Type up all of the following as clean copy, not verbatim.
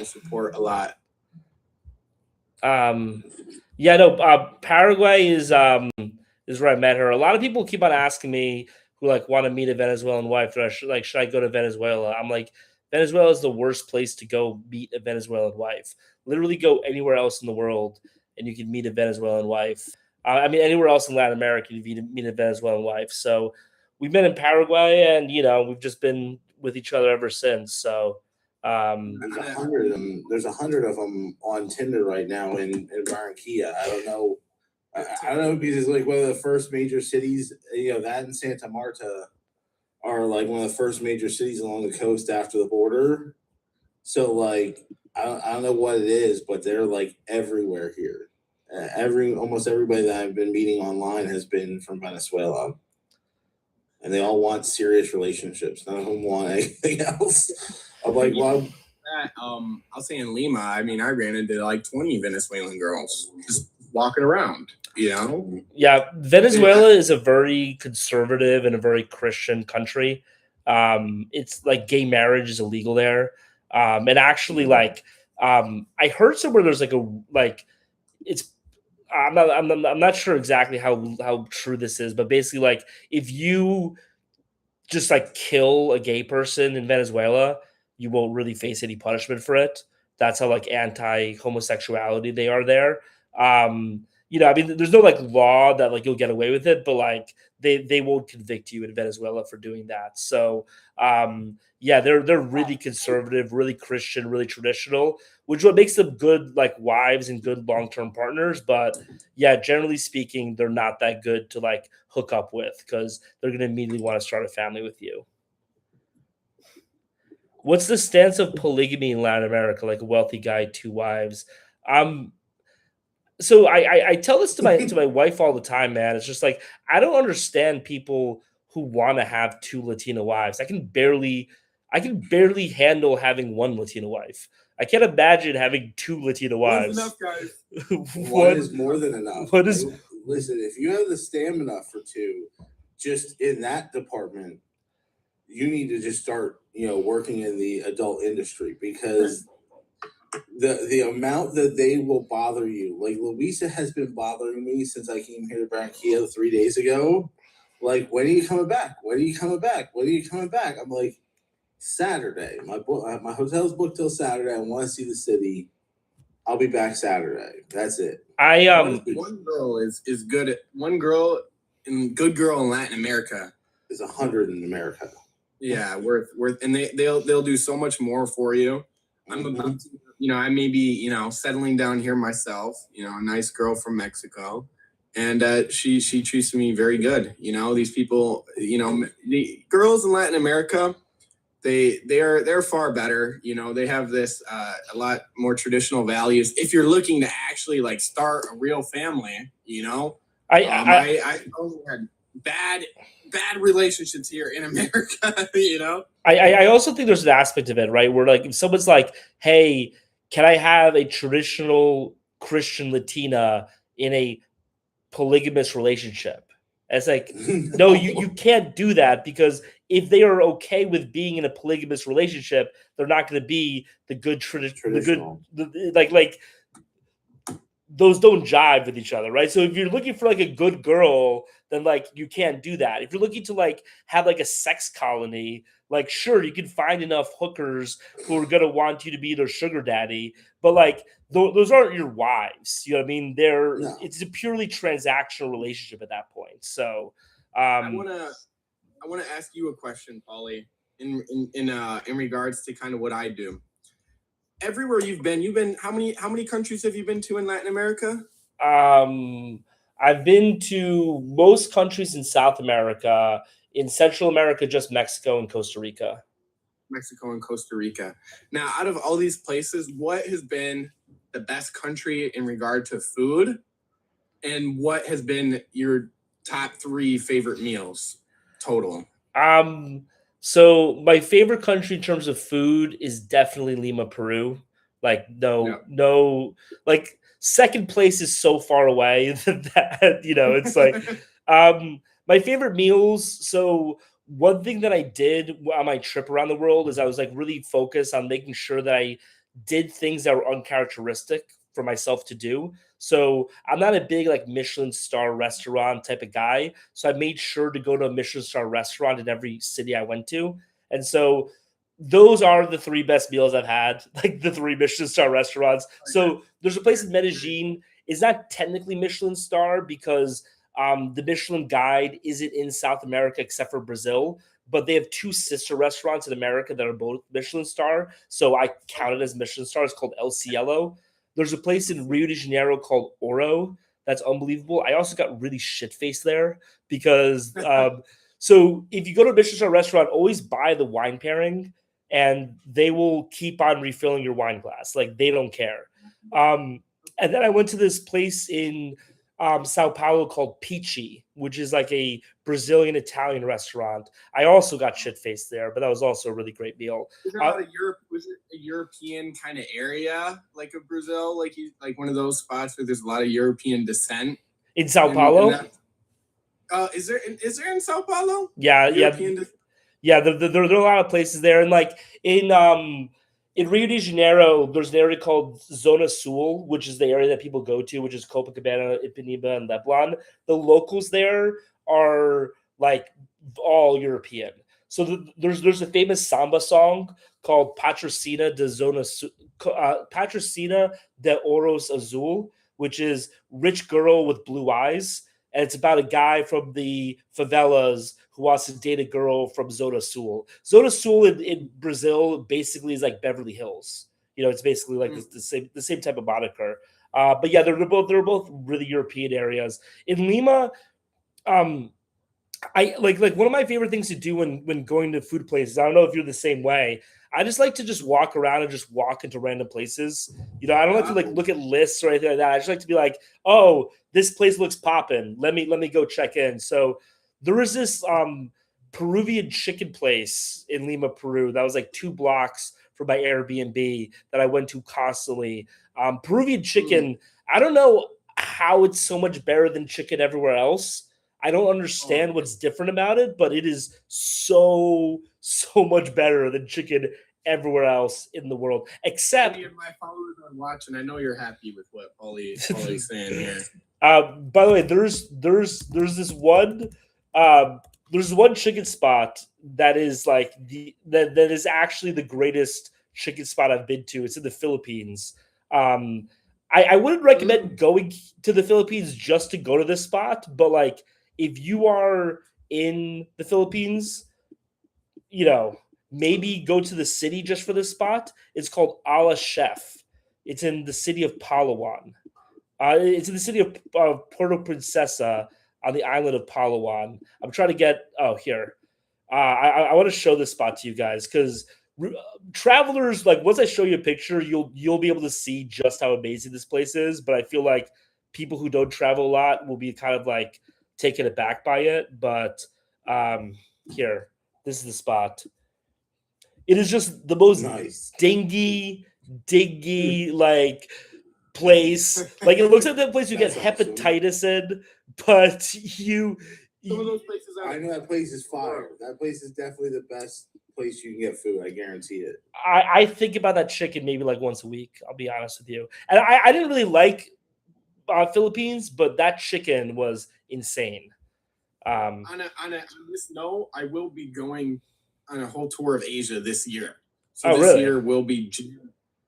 support a lot. Yeah, no, Paraguay is where I met her. A lot of people keep on asking me who like want to meet a Venezuelan wife. Should I go to Venezuela? I'm like, Venezuela is the worst place to go meet a Venezuelan wife. Literally, go anywhere else in the world and you can meet a Venezuelan wife. I mean, anywhere else in Latin America, you can meet a Venezuelan wife. So we met in Paraguay, and we've just been with each other ever since. So. There's 100 of them. There's 100 of them on Tinder right now in Barranquilla. I don't know. I don't know because it's like one of the first major cities. That and Santa Marta are like one of the first major cities along the coast after the border. So like I don't know what it is, but they're like everywhere here. Almost everybody that I've been meeting online has been from Venezuela, and they all want serious relationships. None of them want anything else. I'm like, well, I'll say in Lima, I mean, I ran into like 20 Venezuelan girls just walking around, Yeah, Venezuela is a very conservative and a very Christian country. It's like gay marriage is illegal there. And actually, I heard somewhere there's it's. I'm not sure exactly how true this is, but basically, like if you just like kill a gay person in Venezuela, you won't really face any punishment for it. That's how like anti-homosexuality they are there. I mean, there's no like law that like you'll get away with it, but like they won't convict you in Venezuela for doing that. So yeah, they're really conservative, really Christian, really traditional, which what makes them good like wives and good long-term partners. But yeah, generally speaking, they're not that good to like hook up with because they're gonna immediately want to start a family with you. What's the stance of polygamy in Latin America? Like a wealthy guy, two wives. So I tell this to my wife all the time, man. It's just like I don't understand people who want to have two Latina wives. I can barely handle having one Latina wife. I can't imagine having two Latina wives. One's enough, guys. One is more than enough. Listen, if you have the stamina for two, just in that department, you need to just start, working in the adult industry because the amount that they will bother you, like Louisa has been bothering me since I came here to Barranquilla 3 days ago. Like, when are you coming back? When are you coming back? When are you coming back? I'm like, Saturday. My hotel's booked till Saturday. I want to see the city. I'll be back Saturday. That's it. One girl is good at one girl and good girl in Latin America is 100 in America. Yeah, worth, and they'll do so much more for you. I'm about to, I may be, settling down here myself. A nice girl from Mexico, and she treats me very good. These people, the girls in Latin America, they're far better. They have this a lot more traditional values. If you're looking to actually like start a real family, I only had bad relationships here in America. I also think there's an aspect of it, right? Where like if someone's like, hey, can I have a traditional Christian Latina in a polygamous relationship? And it's like, no, you can't do that because if they are okay with being in a polygamous relationship, they're not going to be the good traditional. Like those don't jive with each other, right? So if you're looking for like a good girl, then like you can't do that. If you're looking to like have like a sex colony, like sure you can find enough hookers who are gonna want you to be their sugar daddy, but like those aren't your wives. You know what I mean? It's a purely transactional relationship at that point. So I wanna ask you a question, Paulie, in regards to kind of what I do. Everywhere you've been how many countries have you been to in Latin America? I've been to most countries in South America. In Central America, just Mexico and Costa Rica. Mexico and Costa Rica. Now, out of all these places, what has been the best country in regard to food? And what has been your top 3 favorite meals total? So my favorite country in terms of food is definitely Lima, Peru. Like no, like second place is so far away that it's like my favorite meals. So one thing that I did on my trip around the world is I was like really focused on making sure that I did things that were uncharacteristic for myself to do. So I'm not a big like Michelin star restaurant type of guy. So I made sure to go to a Michelin star restaurant in every city I went to. And so those are the three best meals I've had, like the three Michelin star restaurants. So there's a place in Medellin. It's not technically Michelin star because the Michelin Guide isn't in South America except for Brazil, but they have two sister restaurants in America that are both Michelin star. So I count it as Michelin star. It's called El Cielo. There's a place in Rio de Janeiro called Oro. That's unbelievable. I also got really shit faced there because so if you go to a Michelin star restaurant, always buy the wine pairing and they will keep on refilling your wine glass. Like they don't care. And then I went to this place in Sao Paulo called Peachy, which is like a Brazilian Italian restaurant. I also got shit faced there, but that was also a really great meal. Is there a lot of Europe? Was it a European kind of area like of Brazil, like one of those spots where there's a lot of European descent In Sao Paulo? Is there in Sao Paulo? Yeah. There are a lot of places there, and like in Rio de Janeiro, there's an area called Zona Sul, which is the area that people go to, which is Copacabana, Ipanema, and Leblon. The locals there are like all European. So there's a famous samba song called Patrocina de Oros Azul, which is rich girl with blue eyes. And it's about a guy from the favelas who wants to date a girl from Zona Sul. Zona Sul in Brazil basically is like Beverly Hills. You know, it's basically like the same type of moniker. But yeah, they're both really European areas. In Lima, I like one of my favorite things to do when going to food places. I don't know if you're the same way. I just like to just walk around and just walk into random places. You know, I don't like to like look at lists or anything like that. I just like to be like, oh, this place looks poppin'. Let me go check in. So there was this Peruvian chicken place in Lima, Peru that was like 2 blocks from my Airbnb that I went to constantly. Peruvian chicken, I don't know how it's so much better than chicken everywhere else. I don't understand what's different about it, but it is so much better than chicken everywhere else in the world. Except my followers are watching. I know you're happy with what Paulie's saying here. By the way, there's this one there's one chicken spot that is like that is actually the greatest chicken spot I've been to. It's in the Philippines. I wouldn't recommend going to the Philippines just to go to this spot, but like if you are in the Philippines, you know, maybe go to the city just for this spot. It's called Ala Chef. It's in the city of Palawan. It's in the city of Puerto Princesa on the island of Palawan. I'm trying to get here. I want to show this spot to you guys because travelers, like once I show you a picture, you'll be able to see just how amazing this place is. But I feel like people who don't travel a lot will be kind of like taken aback by it. But here, this is the spot. It is just the most dingy like place. Like it looks like that place you get hepatitis in, but some of those places I know that place is fire. That place is definitely the best place you can get food. I guarantee it. I think about that chicken maybe like once a week. I'll be honest with you. And I didn't really like Philippines, but that chicken was insane. On this note, I will be going on a whole tour of Asia this year. So this year will be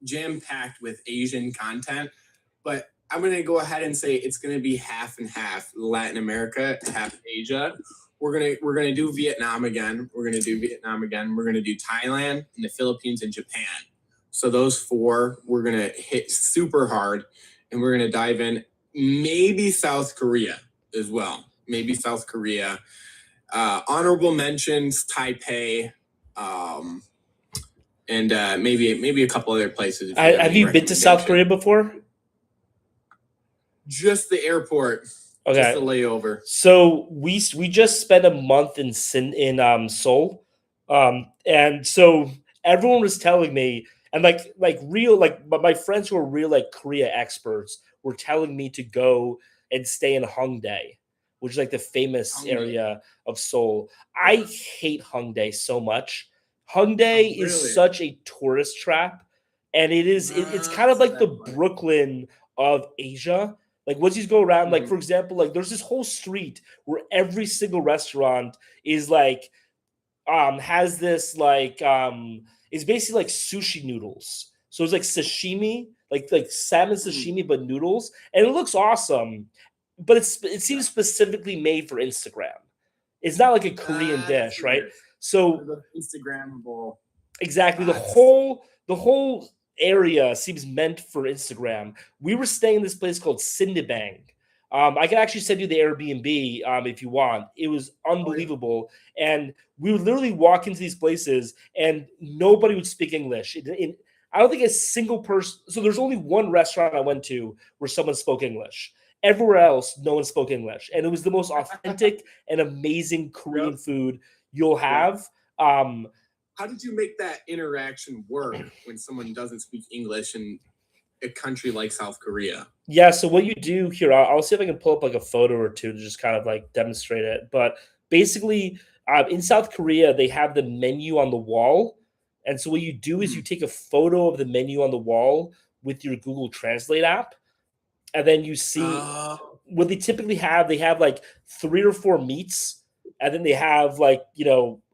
jam-packed with Asian content. But I'm going to go ahead and say it's going to be half and half Latin America, half Asia. We're gonna do Vietnam again. We're going to do Thailand and the Philippines and Japan. So those 4 we're going to hit super hard, and we're going to dive in. Maybe South Korea as well. Maybe South Korea. Honorable mentions Taipei, and maybe a couple other places. Have you been to South Korea before? Just the airport. Okay. Just the layover. So we just spent a month in Seoul, and so everyone was telling me, and but my friends who are real like Korea experts were telling me to go and stay in Hongdae, which is like the famous area of Seoul. I hate Hongdae so much. Hongdae is such a tourist trap and it's kind of like the Brooklyn of Asia. Like once you go around, like for example, like there's this whole street where every single restaurant is like has this like it's basically like sushi noodles. So it's like sashimi, like salmon sashimi, but noodles, and it looks awesome. But it seems specifically made for Instagram. It's not like a Korean dish, right? So the Instagrammable. Exactly. The whole area seems meant for Instagram. We were staying in this place called Sindibang. I can actually send you the Airbnb if you want. It was unbelievable. And we would literally walk into these places and nobody would speak English. I don't think a single person. So there's only one restaurant I went to where someone spoke English. Everywhere else, no one spoke English. And it was the most authentic and amazing Korean food you'll have. How did you make that interaction work when someone doesn't speak English in a country like South Korea? Yeah, so what you do here, I'll see if I can pull up like a photo or two to just kind of like demonstrate it. But basically, in South Korea, they have the menu on the wall. And so what you do is you take a photo of the menu on the wall with your Google Translate app. And then you see what they typically have. They have like 3 or 4 meats. And then they have like,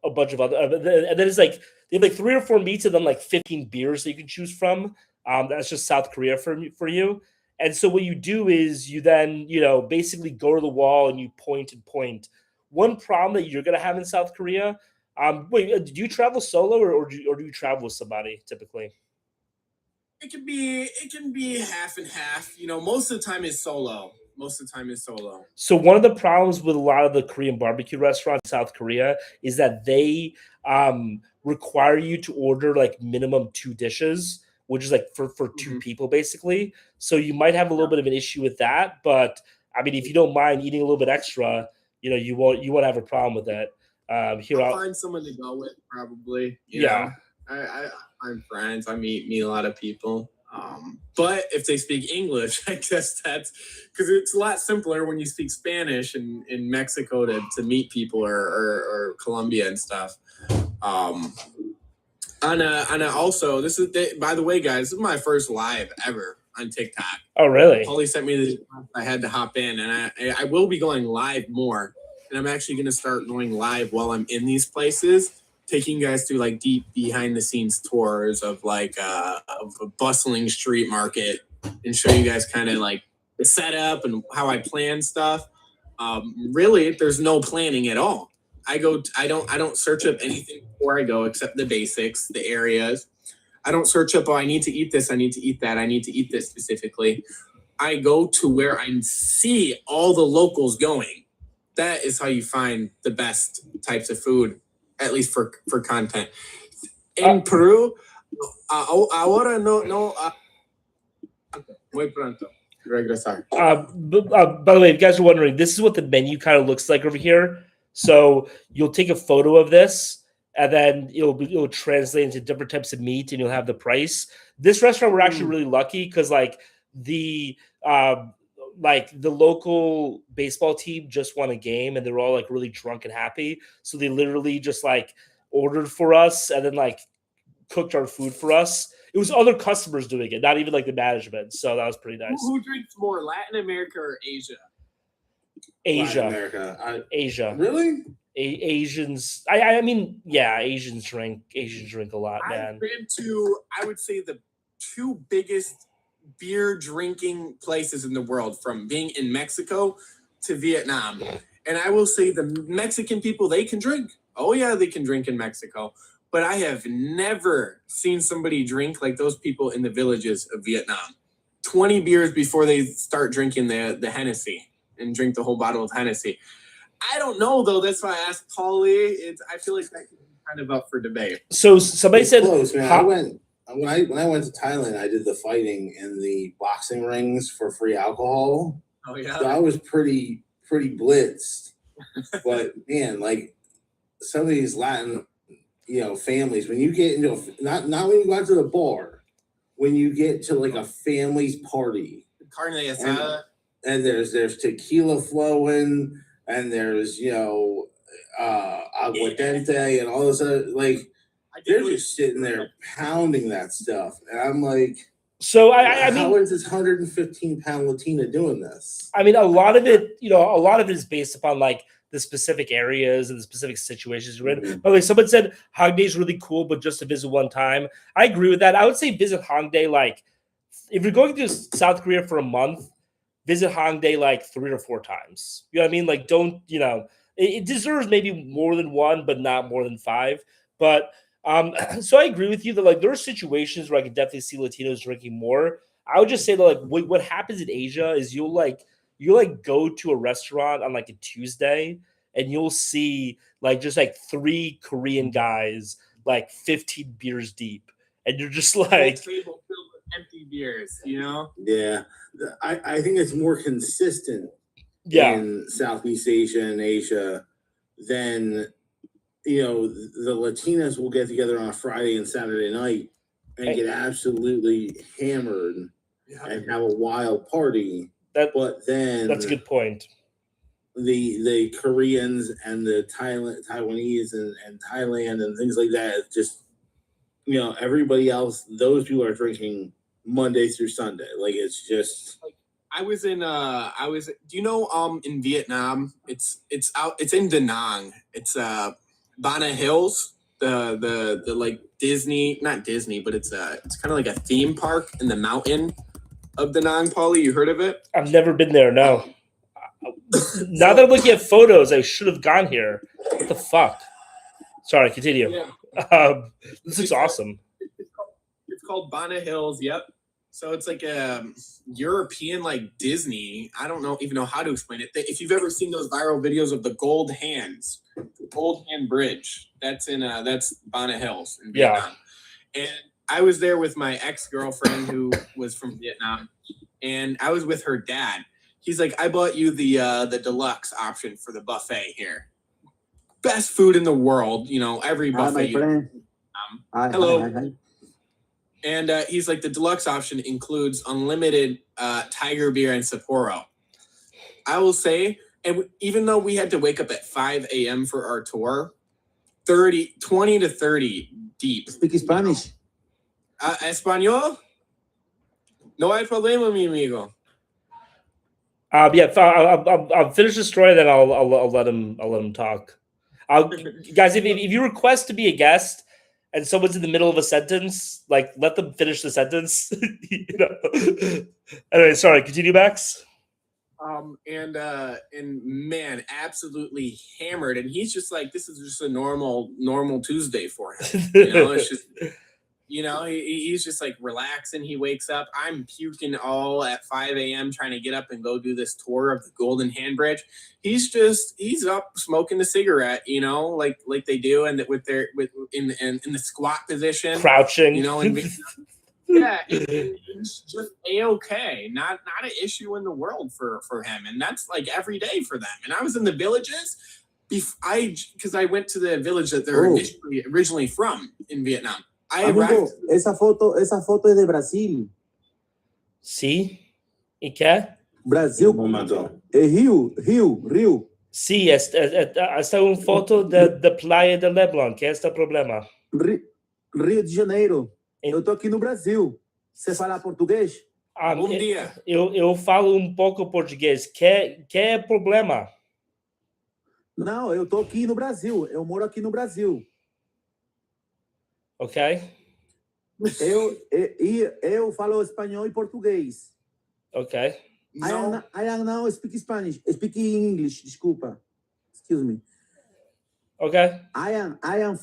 a bunch of other, and then it's like, they have like 3 or 4 meats and then like 15 beers that you can choose from. That's just South Korea for you. And so what you do is you then, basically go to the wall and you point and point. One problem that you're going to have in South Korea, do you travel solo or do you travel with somebody typically? It can be half and half. Most of the time is solo. So one of the problems with a lot of the Korean barbecue restaurants in South Korea is that they require you to order like minimum 2 dishes, which is like for 2 people basically. So you might have a little bit of an issue with that, but I mean, if you don't mind eating a little bit extra, you won't have a problem with that. I'll find someone to go with probably. Yeah. I'm friends. I meet a lot of people. But if they speak English, I guess that's because it's a lot simpler when you speak Spanish in Mexico to meet people or Colombia and stuff. Also, by the way, guys, this is my first live ever on TikTok. Oh, really? Paulie sent me the. I had to hop in, and I will be going live more, and I'm actually going to start going live while I'm in these places, taking you guys through like deep behind the scenes tours of like of a bustling street market and show you guys kind of like the setup and how I plan stuff. Really, there's no planning at all. I don't search up anything before I go except the basics, the areas. I don't search up, I need to eat this, I need to eat that, I need to eat this specifically. I go to where I see all the locals going. That is how you find the best types of food, at least for content. In Peru, ahora no. Muy pronto. Regresar. By the way, if you guys are wondering, this is what the menu kind of looks like over here. So you'll take a photo of this, and then it'll translate into different types of meat, and you'll have the price. This restaurant, we're actually really lucky because like the local baseball team just won a game, and they're all like really drunk and happy. So they literally just like ordered for us and then like cooked our food for us. It was other customers doing it, not even like the management. So that was pretty nice. Who drinks more, Latin America or Asia? Asia. Latin America. Asia. Really? Asians. I mean, yeah, Asians drink a lot, man. I've been to, I would say, the 2 biggest beer drinking places in the world, from being in Mexico to Vietnam. And I will say the Mexican people, they can drink. Oh yeah, they can drink in Mexico. But I have never seen somebody drink like those people in the villages of Vietnam. 20 beers before they start drinking the Hennessy and drink the whole bottle of Hennessy. I don't know though. That's why I asked Paulie. I feel like that could be kind of up for debate. So somebody said close, man. When I went to Thailand, I did the fighting in the boxing rings for free alcohol. Oh yeah. So I was pretty blitzed. But man, like some of these Latin, families, when you get into not when you go out to the bar, when you get to like a family's party, carne asada, and there's tequila flowing, and there's aguardiente and all this other, like they're just sitting there pounding that stuff, and I'm like, so I mean, how is this 115-pound Latina doing this? I mean, a lot of it is based upon like the specific areas and the specific situations you're in. Mhm. But like someone said, Hongdae is really cool, but just to visit one time. I agree with that. I would say visit Hongdae like if you're going to South Korea for a month, visit Hongdae like 3 or 4 times. You know what I mean? Like, don't it deserves maybe more than one, but not more than 5. But so I agree with you that like there are situations where I could definitely see Latinos drinking more. I would just say that like what happens in Asia is you'll go to a restaurant on like a Tuesday and you'll see like just like 3 Korean guys like 15 beers deep, and you're just like table filled with empty beers, you know? Yeah, I think it's more consistent yeah. in Southeast Asia and Asia than the Latinas will get together on a Friday and Saturday night and get absolutely hammered and have a wild party. But then That's a good point. The Koreans and the Taiwanese and Thailand and things like that, it's just everybody else, those people are drinking Monday through Sunday. Like it's just I was in do you know in Vietnam, it's in Da Nang. It's Bana Hills, the like Disney, not Disney, but it's kind of like a theme park in the mountain of Da Nang. Paulie, you heard of it? I've never been there. No. Now that I'm looking at photos, I should have gone here. What the fuck? Sorry, continue. Yeah. This looks awesome. It's called Bana Hills. Yep. So it's like a European like Disney. I don't even know how to explain it. If you've ever seen those viral videos of the Gold Hands, the Gold Hand Bridge, that's Bana Hills in Vietnam. Yeah. And I was there with my ex-girlfriend who was from Vietnam, and I was with her dad. He's like, I bought you the deluxe option for the buffet here. Best food in the world, every buffet. Hello. Hi. And he's like, the deluxe option includes unlimited Tiger beer and Sapporo. I will say, and even though we had to wake up at 5 a.m. for our tour, 20 to 30 deep. Speak Spanish. Español? No hay problema, mi amigo. Yeah, I'll finish the story, then I'll let him talk. Guys, if you request to be a guest and someone's in the middle of a sentence, like let them finish the sentence. Anyway, sorry. Continue, Max. And man, absolutely hammered, and he's just like, this is just a normal Tuesday for him. It's just. He's just like relaxing. He wakes up. I'm puking all at 5 a.m. trying to get up and go do this tour of the Golden Hand Bridge. He's up smoking a cigarette, like they do, and that in the squat position, crouching. Yeah, it's just a-okay. Not an issue in the world for him, and that's like every day for them. And I was in the villages. Because I went to the village that they're originally from in Vietnam. Amigo, esa foto es de Brasil. Sí. ¿Y qué? Brasil. Rio. Sí, esta una foto de Playa de Leblon. ¿Qué es el problema? Rio de Janeiro. Eu tô aqui no Brasil. Você fala português? Bom dia. Eu falo pouco português. Que é problema? Não, eu tô aqui no Brasil. Eu moro aqui no Brasil. Ok. Eu falo espanhol e português. Ok. I am now speak Spanish. Speak English. Desculpa. Excuse me. Okay. I am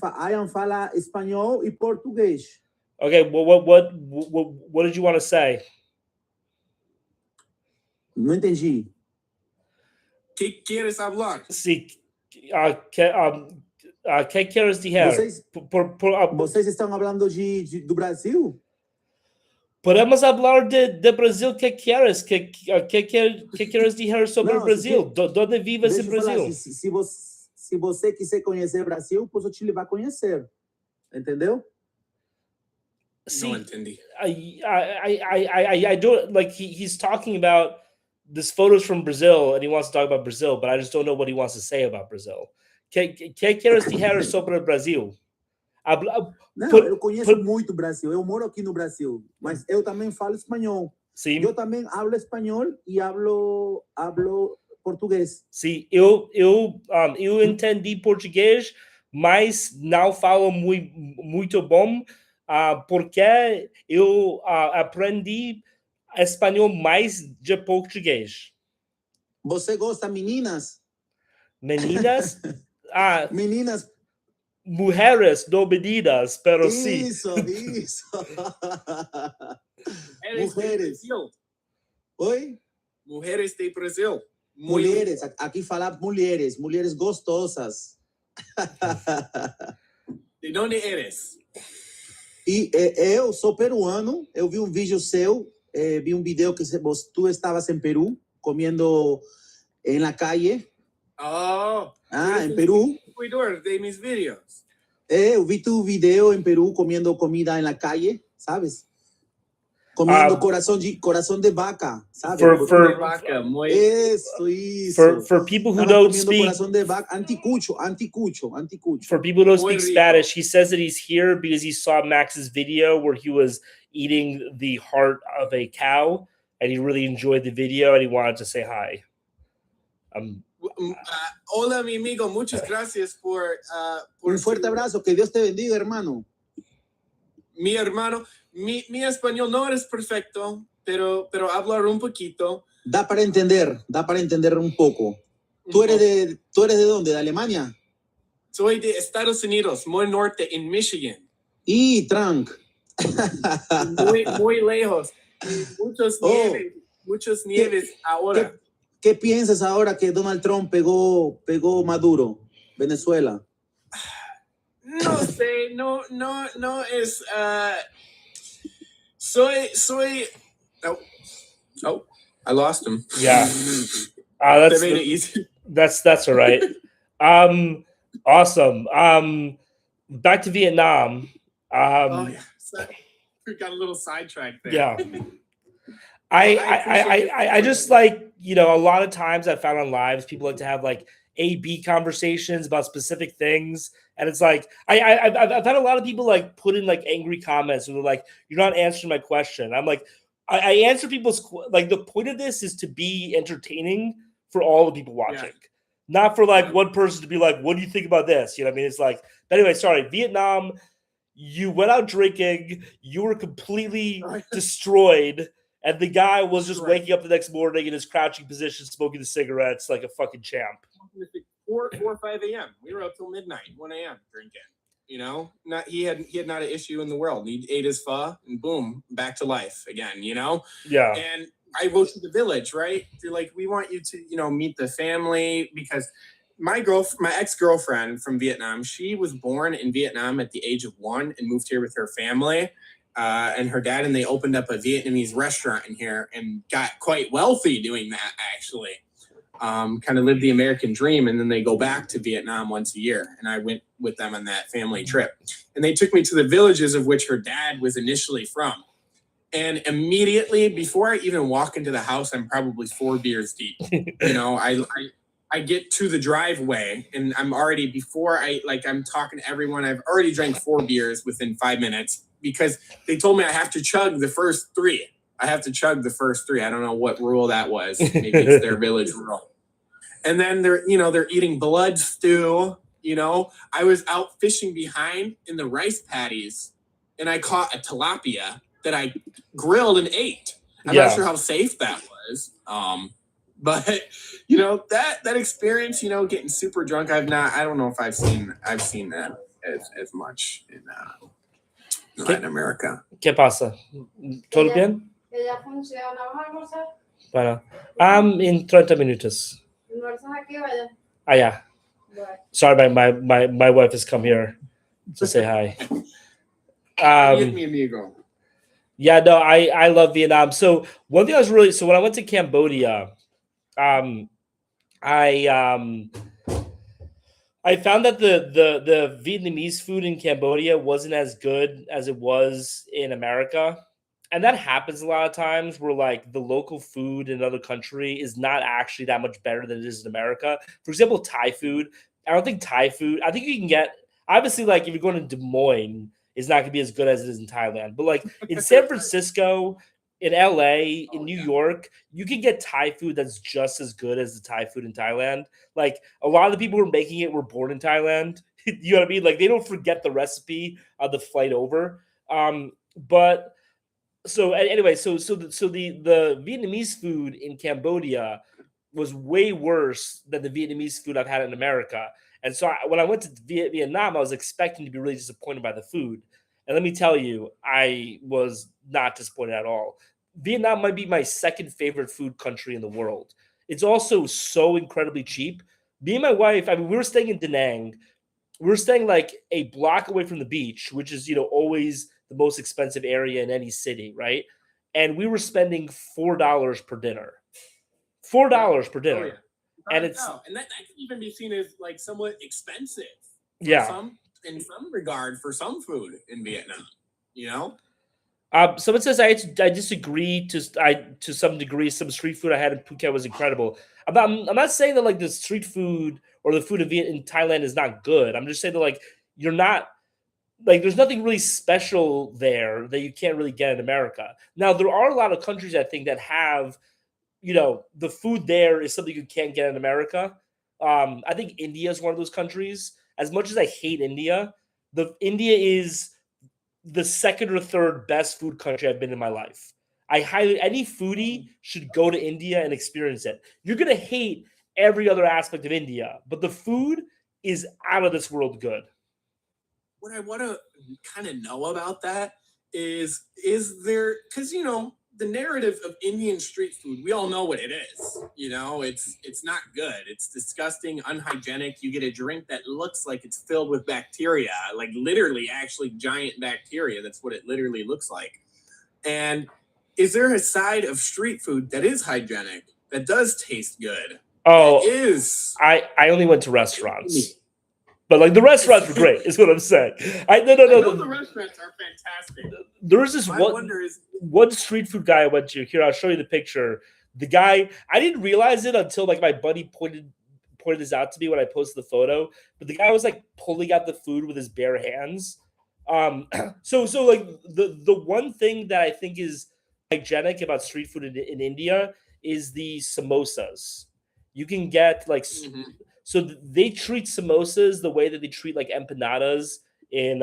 fala espanhol e português. Okay. What did you want to say? Não entendi. ¿Qué quieres hablar? Sí. ¿Qué quieres decir? Vocês estão falando do Brasil? Podemos hablar de Brasil. ¿Qué quieres? ¿Qué quieres decir sobre Brasil? ¿Dónde vives em Brasil? Se você quiser conhecer Brasil, posso te levar a conhecer. Entendeu? No entendi. I don't like he's talking about this photos from Brazil and he wants to talk about Brazil, but I just don't know what he wants to say about Brazil. ¿Qué quieres decir sobre Brasil? Não, Put- eu conheço put- muito o Brasil. Eu moro aqui no Brasil, mas eu também falo espanhol. Sim, Eu também hablo espanhol e hablo português. sim, eu entendi português, mas não falo muito bom, porque eu aprendi espanhol mais de português. Você gosta meninas? Meninas, Meninas, mujeres, no meninas, pero sí. isso, isso. Mulheres de Mulheres. Brasil. Oi? Mulheres de Brasil. Muito Mulheres, aqui fala mulheres, mulheres gostosas. ¿De onde eres? E eu sou peruano, eu vi um vídeo seu, vi um vídeo que tu estavas em Peru, comendo em la calle. Oh, Em Peru. Cuidador de mis vídeos. Eu vi tu vídeo em Peru comendo comida em la calle, sabes? Comendo coração de vaca, sabe? For Vaca, muy Isso. for people who Estava don't comendo speak coração de vaca, anticucho. for people who don't Muy speak rico. Spanish, he says that he's here because he saw Max's video where he was eating the heart of a cow, and he really enjoyed the video, and he wanted to say hi. Hola, mi amigo. Muchas gracias por Un fuerte abrazo, que Dios te bendiga, hermano. Mi hermano. Mi español no es perfecto, pero hablar un poquito. Da para entender un poco. ¿Tú eres de dónde? ¿De Alemania? Soy de Estados Unidos, muy norte, en Michigan. Y Trump. Muy lejos. Muchos nieves ahora. ¿Qué piensas ahora que Donald Trump pegó Maduro, Venezuela? No sé, no es. Soy. Oh, I lost him. Yeah. That made it easy. That's all right. Awesome. Back to Vietnam. Oh yeah, sorry. We got a little sidetracked there. Yeah. I just like, a lot of times I found on lives people like to have like A/B conversations about specific things, and it's like I've had a lot of people like put in like angry comments and they're like, "You're not answering my question." I'm like, I answer people's like, the point of this is to be entertaining for all the people watching, not for like one person to be like, "What do you think about this?" You know what I mean? It's like, but anyway, sorry, Vietnam. You went out drinking. You were completely destroyed. And the guy was just waking up the next morning in his crouching position, smoking the cigarettes like a fucking champ. 4 or 5 a.m. We were up till midnight, 1 a.m. drinking. He had not an issue in the world. He ate his pho and boom, back to life again. Yeah. And I go to the village, right? They're like, we want you to, meet the family, because my ex-girlfriend from Vietnam, she was born in Vietnam at the age of 1 and moved here with her family. And her dad, and they opened up a Vietnamese restaurant in here and got quite wealthy doing that, actually. Kind of lived the American dream, and then they go back to Vietnam once a year. And I went with them on that family trip. And they took me to the villages of which her dad was initially from. And immediately, before I even walk into the house, I'm probably 4 beers deep. I get to the driveway, and I'm already, before I'm talking to everyone, I've already drank 4 beers within 5 minutes, because they told me I have to chug the first 3. I don't know what rule that was. Maybe it's their village rule. And then they're eating blood stew. I was out fishing behind in the rice paddies, and I caught a tilapia that I grilled and ate. I'm not sure how safe that was. But that experience, getting super drunk, I don't know if I've seen that as much in Latin America. ¿Qué pasa? ¿Todo bien? Ya funciona. ¿Vamos a almorzar? Bueno, in 30 minutos. ¿Almuerzas aquí o allá? Allá. Bueno. Sorry, my wife has come here to say hi. Mi amigo. Yeah, no, I love Vietnam. So one thing so when I went to Cambodia, I found that the Vietnamese food in Cambodia wasn't as good as it was in America. And that happens a lot of times where like the local food in another country is not actually that much better than it is in America. For example, Thai food. I think you can get Obviously, like if you're going to Des Moines, it's not going to be as good as it is in Thailand. But like in San Francisco, in LA, in New York, you can get Thai food that's just as good as the Thai food in Thailand. Like a lot of the people who are making it were born in Thailand. You know what I mean? Like they don't forget the recipe on the flight over. But so anyway, so the Vietnamese food in Cambodia was way worse than the Vietnamese food I've had in America. And so when I went to Vietnam, I was expecting to be really disappointed by the food. And let me tell you, I was not disappointed at all. Vietnam might be my second favorite food country in the world. It's also so incredibly cheap. Me and my wife, I mean, we were staying in Da Nang. We were staying like a block away from the beach, which is, always the most expensive area in any city, right? And we were spending $4 per dinner. $4 per dinner. Oh, yeah. And and that can even be seen as like somewhat expensive. Yeah. In some regard for some food in Vietnam, Someone says I disagree to some degree. Some street food I had in Phuket was incredible. I'm not saying that like the street food or the food in Thailand is not good. I'm just saying that like you're not like there's nothing really special there that you can't really get in America. Now there are a lot of countries I think that have the food there is something you can't get in America. I think India is one of those countries. As much as I hate India, India is the second or third best food country I've been in my life. Any foodie should go to India and experience it. You're gonna hate every other aspect of India, but the food is out of this world good. What I want to kind of know about that is there, because the narrative of Indian street food, we all know what it is. It's not good. It's disgusting, unhygienic. You get a drink that looks like it's filled with bacteria, like literally actually giant bacteria. That's what it literally looks like. And is there a side of street food that is hygienic, that does taste good? Oh, I only went to restaurants. But like the restaurants were great, is what I'm saying. No. The restaurants are fantastic. There was this one street food guy I went to. Here, I'll show you the picture. The guy, I didn't realize it until like my buddy pointed this out to me when I posted the photo. But the guy was like pulling out the food with his bare hands. So like the one thing that I think is hygienic about street food in India is the samosas. You can get like. Mm-hmm. So they treat samosas the way that they treat like empanadas in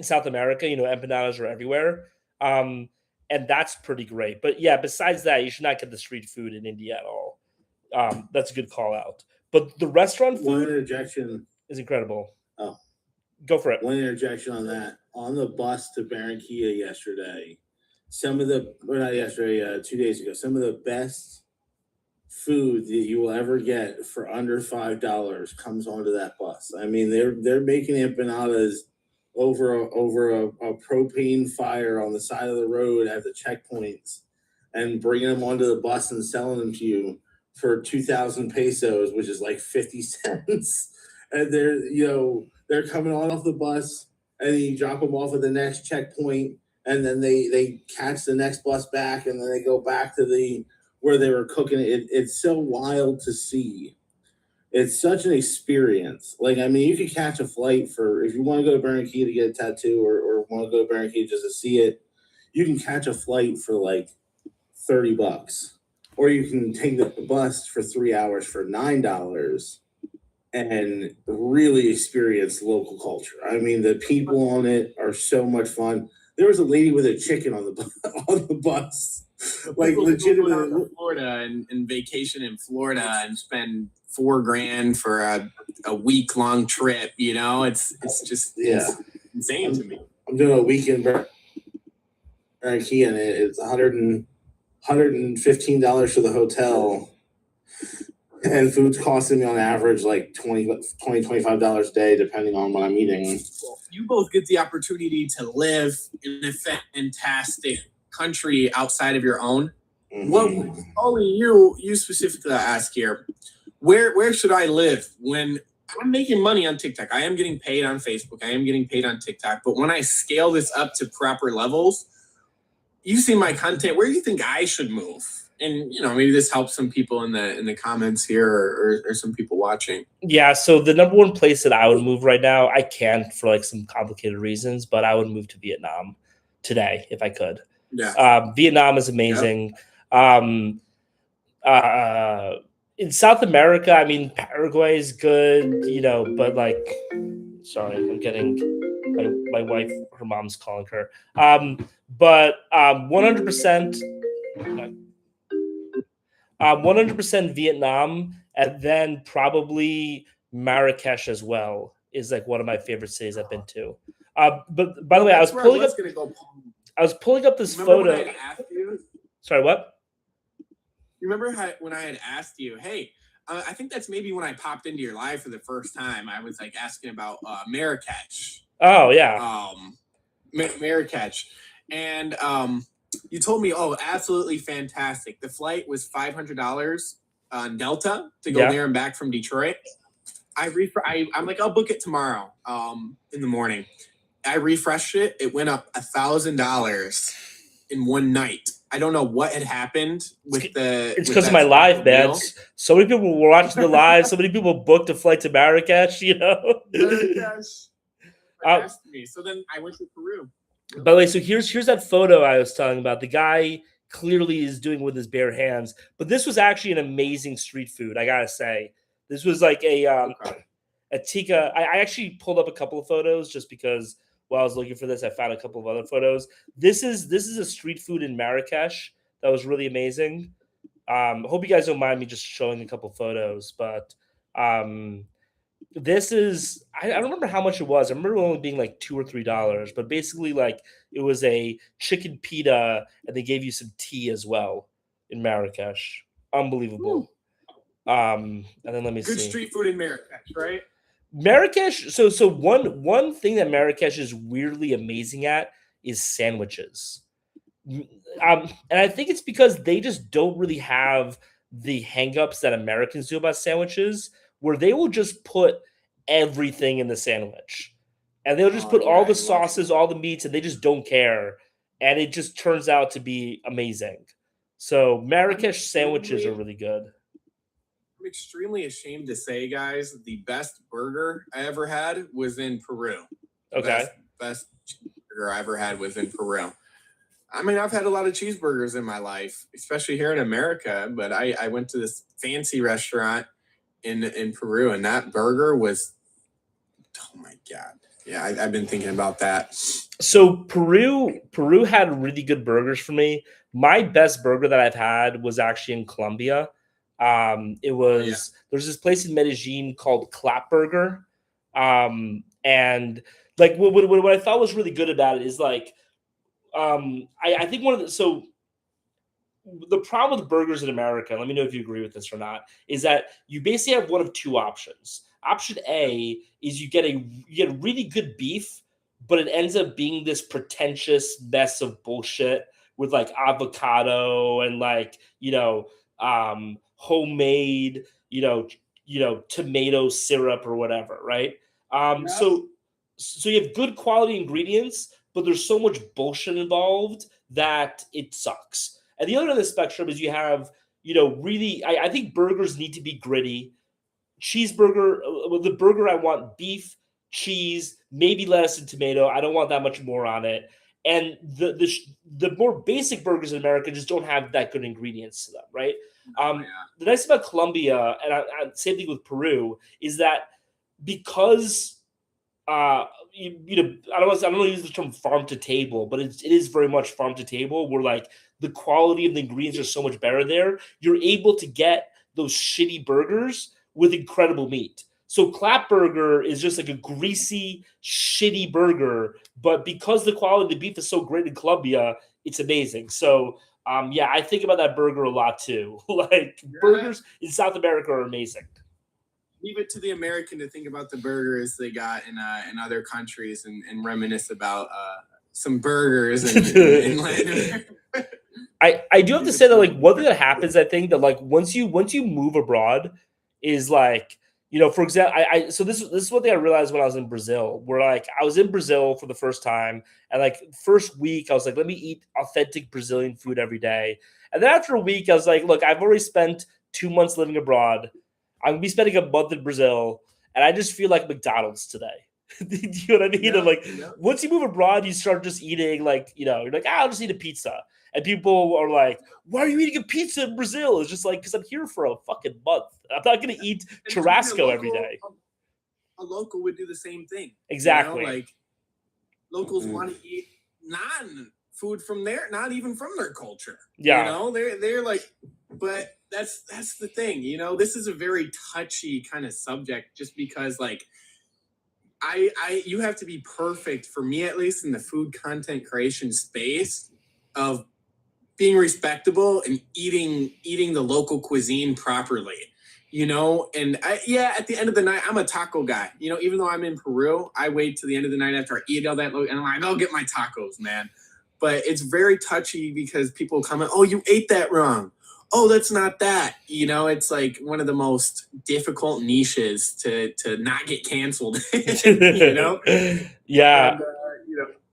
South America. Empanadas are everywhere, and that's pretty great. But yeah, besides that, you should not get the street food in India at all. That's a good call out. But the restaurant food is incredible. Oh, go for it. One interjection on that. On the bus to Barranquilla yesterday, 2 days ago, some of the best food that you will ever get for under $5 comes onto that bus. I mean, they're making empanadas over a propane fire on the side of the road at the checkpoints and bringing them onto the bus and selling them to you for 2,000 pesos, which is like 50 cents. And they're coming off the bus and then you drop them off at the next checkpoint and then they catch the next bus back and then they go back to where they were cooking it. It's so wild to see. It's such an experience. Like, I mean, you could catch a flight if you want to go to Barranquilla to get a tattoo or want to go to Barranquilla just to see it, you can catch a flight for like $30. Or you can take the bus for 3 hours for $9 and really experience local culture. I mean, the people on it are so much fun. There was a lady with a chicken on the bus. Like legitimately go to Florida and vacation in Florida and spend $4,000 for a week-long trip. It's just it's insane to me. I'm doing a week in Barranquilla and it's $115 for the hotel, and food's costing me on average like $25 a day, depending on what I'm eating. Well, you both get the opportunity to live in a fantastic country outside of your own. Mm-hmm. What only you specifically ask here, where should I live when I'm making money on TikTok? I am getting paid on Facebook, I am getting paid on TikTok, but when I scale this up to proper levels, you see my content, where do you think I should move? and maybe this helps some people in the comments here or some people watching. Yeah, so the number one place that I would move right now, I can't for like some complicated reasons, but I would move to Vietnam today if I could. Yeah. Vietnam is amazing. Yep. In South America, I mean, Paraguay is good, but like, sorry, I'm getting my wife, her mom's calling her. But 100%, 100% Vietnam, and then probably Marrakesh as well is like one of my favorite cities I've been to. But by the way, I was pulling up this photo. When I asked you? Sorry, what? You remember when I had asked you, hey, I think that's maybe when I popped into your live for the first time. I was like asking about Marrakesh. Oh yeah. Marrakesh, and you told me, oh, absolutely fantastic. The flight was $500 on Delta to go there and back from Detroit. I'm like, I'll book it tomorrow in the morning. I refreshed it. It went up $1,000 in one night. I don't know what had happened with the. It's because of my live, man. So many people were watching the live. So many people booked a flight to Marrakesh. Marrakesh. Asked me. So then I went to Peru. By the way, so here's that photo I was talking about. The guy clearly is doing with his bare hands, but this was actually an amazing street food. I gotta say, this was like a tikka. I actually pulled up a couple of photos just because while I was looking for this, I found a couple of other photos. This is a street food in Marrakesh that was really amazing. Hope you guys don't mind me just showing a couple photos, but this is I don't remember how much it was. I remember it only being like $2 or $3, but basically like it was a chicken pita and they gave you some tea as well in Marrakesh. Unbelievable. And then let me see. Good street food in Marrakesh, right? Marrakesh. So one thing that Marrakesh is weirdly amazing at is sandwiches. And I think it's because they just don't really have the hangups that Americans do about sandwiches, where they will just put everything in the sandwich. And they'll just put all the sauces, all the meats, and they just don't care. And it just turns out to be amazing. So Marrakesh sandwiches are really good. I'm extremely ashamed to say, guys, the best burger I ever had was in Peru. Okay. Best cheeseburger I ever had was in Peru. I mean, I've had a lot of cheeseburgers in my life, especially here in America, but I went to this fancy restaurant in Peru, and that burger was, oh my God. Yeah, I've been thinking about that. So Peru had really good burgers for me. My best burger that I've had was actually in Colombia. There's this place in Medellin called Clap Burger. And like what I thought was really good about it is like, I think the problem with burgers in America, let me know if you agree with this or not, is that you basically have one of two options. Option A is you get really good beef, but it ends up being this pretentious mess of bullshit with like avocado and like, homemade, tomato syrup or whatever, right? So you have good quality ingredients, but there's so much bullshit involved that it sucks. And the other end of the spectrum is you have, really, I think burgers need to be gritty. Cheeseburger, the burger I want beef, cheese, maybe lettuce and tomato. I don't want that much more on it. And the more basic burgers in America just don't have that good ingredients to them, right? The nice thing about Colombia, and same thing with Peru, is that because I don't want to use the term farm to table, but it is very much farm to table, where like the quality of the ingredients are so much better there. You're able to get those shitty burgers with incredible meat. So Clap Burger is just like a greasy, shitty burger, but because the quality of the beef is so great in Colombia, it's amazing. So I think about that burger a lot too. Burgers in South America are amazing. Leave it to the American to think about the burgers they got in other countries and reminisce about some burgers in Latin America. I do have to say that like one thing that happens, I think that like once you move abroad is like, For example, so this is one thing I realized when I was in Brazil, where like I was in Brazil for the first time, and like first week I was like, let me eat authentic Brazilian food every day. And then after a week, I was like, look, I've already spent 2 months living abroad. I'm gonna be spending a month in Brazil, and I just feel like McDonald's today. Do you know what I mean? Yeah, And like yeah. once you move abroad, you start just eating like, you're like, I'll just eat a pizza. And people are like, why are you eating a pizza in Brazil? It's just like, because I'm here for a fucking month. I'm not going to eat And being a churrasco every local- day. A local would do the same thing. Exactly. Like locals want to eat food from there, not even from their culture. Yeah. They're like, but that's the thing. This is a very touchy kind of subject, just because like you have to be perfect, for me at least, in the food content creation space of being respectable and eating the local cuisine properly. And at the end of the night, I'm a taco guy. Even though I'm in Peru, I wait till the end of the night after I eat all that, and I'm like, I'll get my tacos, man. But it's very touchy because people comment, oh, you ate that wrong. Oh, that's not that. It's like one of the most difficult niches to not get canceled. Yeah. And,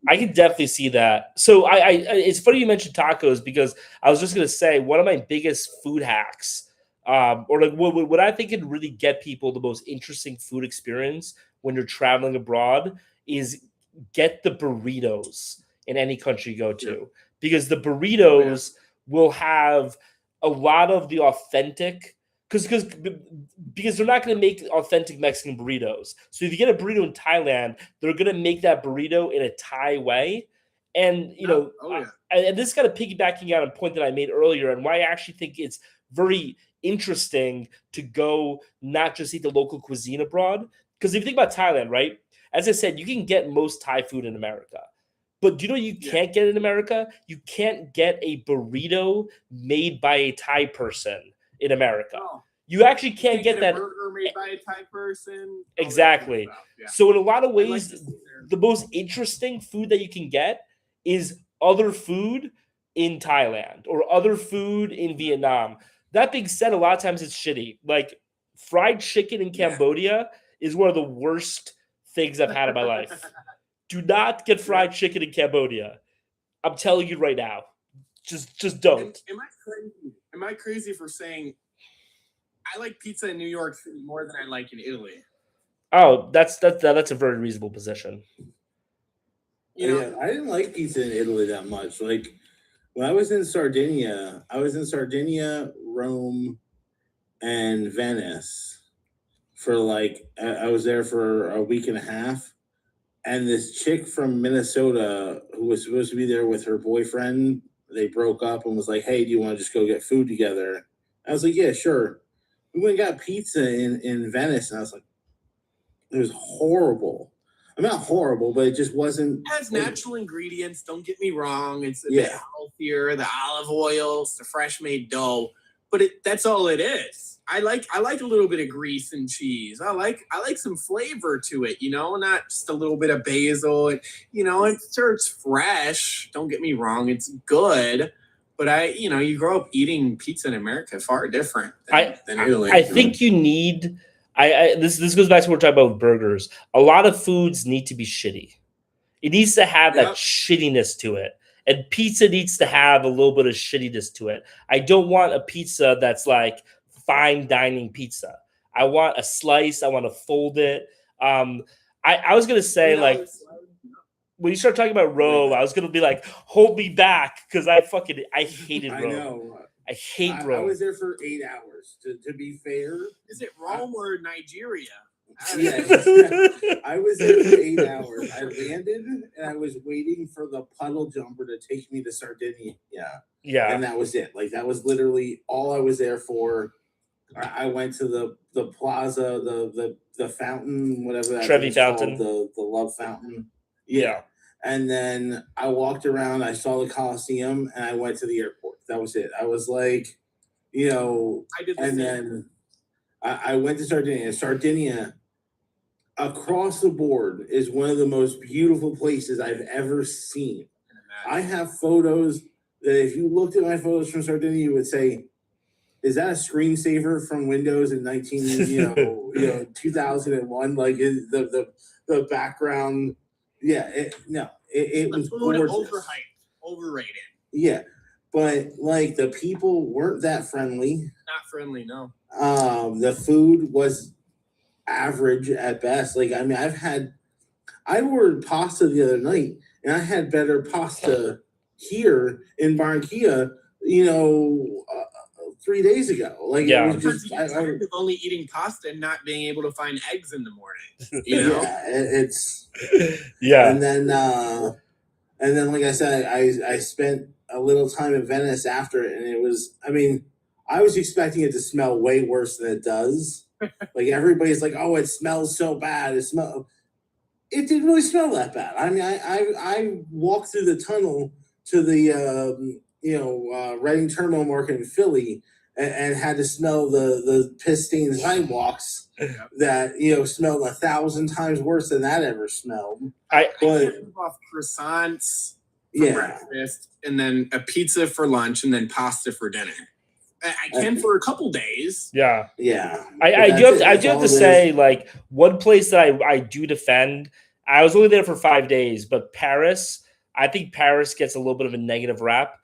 I can definitely see that. So it's funny you mentioned tacos, because I was just going to say one of my biggest food hacks, or like what I think can really get people the most interesting food experience when you're traveling abroad is get the burritos in any country you go to. Yeah. Because the burritos will have a lot of the authentic, because they're not going to make authentic Mexican burritos. So if you get a burrito in Thailand, they're going to make that burrito in a Thai way. And and this is kind of piggybacking on a point that I made earlier, and why I actually think it's very interesting to go not just eat the local cuisine abroad. Because if you think about Thailand, right? As I said, you can get most Thai food in America. But do you know you can't get in America? You can't get a burrito made by a Thai person in America. Oh. You actually can't get that. A burger made by a Thai person. Exactly. Yeah. So in a lot of ways, like the most interesting food that you can get is other food in Thailand or other food in Vietnam. That being said, a lot of times it's shitty. Like fried chicken in Cambodia is one of the worst things I've had in my life. Do not get fried chicken in Cambodia. I'm telling you right now. Just don't. Am I crazy for saying I like pizza in New York City more than I like in Italy? Oh, that's a very reasonable position. Yeah, I didn't like pizza in Italy that much. Like when I was in Sardinia, Rome, and Venice for like I was there for a week and a half. And this chick from Minnesota who was supposed to be there with her boyfriend, they broke up and was like, hey, do you want to just go get food together? I was like, yeah, sure. We went and got pizza in Venice, and I was like, it was horrible. I mean, not horrible, but it just wasn't. It has natural ingredients, don't get me wrong. It's a bit healthier, the olive oils, the fresh made dough. But that's all it is. I like a little bit of grease and cheese. I like some flavor to it, not just a little bit of basil. And it's fresh. Don't get me wrong, it's good. But you grow up eating pizza in America, far different than Italy. I think you need. This goes back to what we're talking about with burgers. A lot of foods need to be shitty. It needs to have that shittiness to it. And pizza needs to have a little bit of shittiness to it. I don't want a pizza that's like fine dining pizza. I want a slice. I want to fold it. I was gonna say like when you start talking about Rome, I was gonna be like, hold me back because I hated Rome. I know. I hate Rome. I was there for 8 hours. To be fair, is it Rome or Nigeria? Yeah, I was there for 8 hours. I landed and I was waiting for the puddle jumper to take me to Sardinia. Yeah, and that was it. Like that was literally all I was there for. I went to the plaza, the fountain, whatever that Trevi is Fountain, called, the love fountain. Yeah. And then I walked around. I saw the Coliseum, and I went to the airport. That was it. I was like, I did the same. Then I went to Sardinia. Sardinia, across the board, is one of the most beautiful places I've ever seen. I have photos that if you looked at my photos from Sardinia, you would say, is that a screensaver from Windows in 2001? Like the background, it was food gorgeous. overhyped, overrated. Yeah, but like the people weren't that friendly. Not friendly, no. The food was average at best. Like, I mean, I ordered pasta the other night, and I had better pasta here in Barranquilla, 3 days ago. Like, Yeah. it was just I'm tired of only eating pasta and not being able to find eggs in the morning. You know? yeah, it's Yeah. and then like I said, I spent a little time in Venice after it, and it was, I mean, I was expecting it to smell way worse than it does. Like, everybody's like, oh, it smells so bad. It didn't really smell that bad. I mean, I walked through the tunnel to the Reading Terminal Market in Philly, and had to smell the piss stained sidewalks that smelled 1,000 times worse than that ever smelled. I live off croissants for breakfast, and then a pizza for lunch, and then pasta for dinner. I can for a couple days. Yeah. I do have to say, like, one place that I do defend. I was only there for 5 days, but Paris. I think Paris gets a little bit of a negative rap.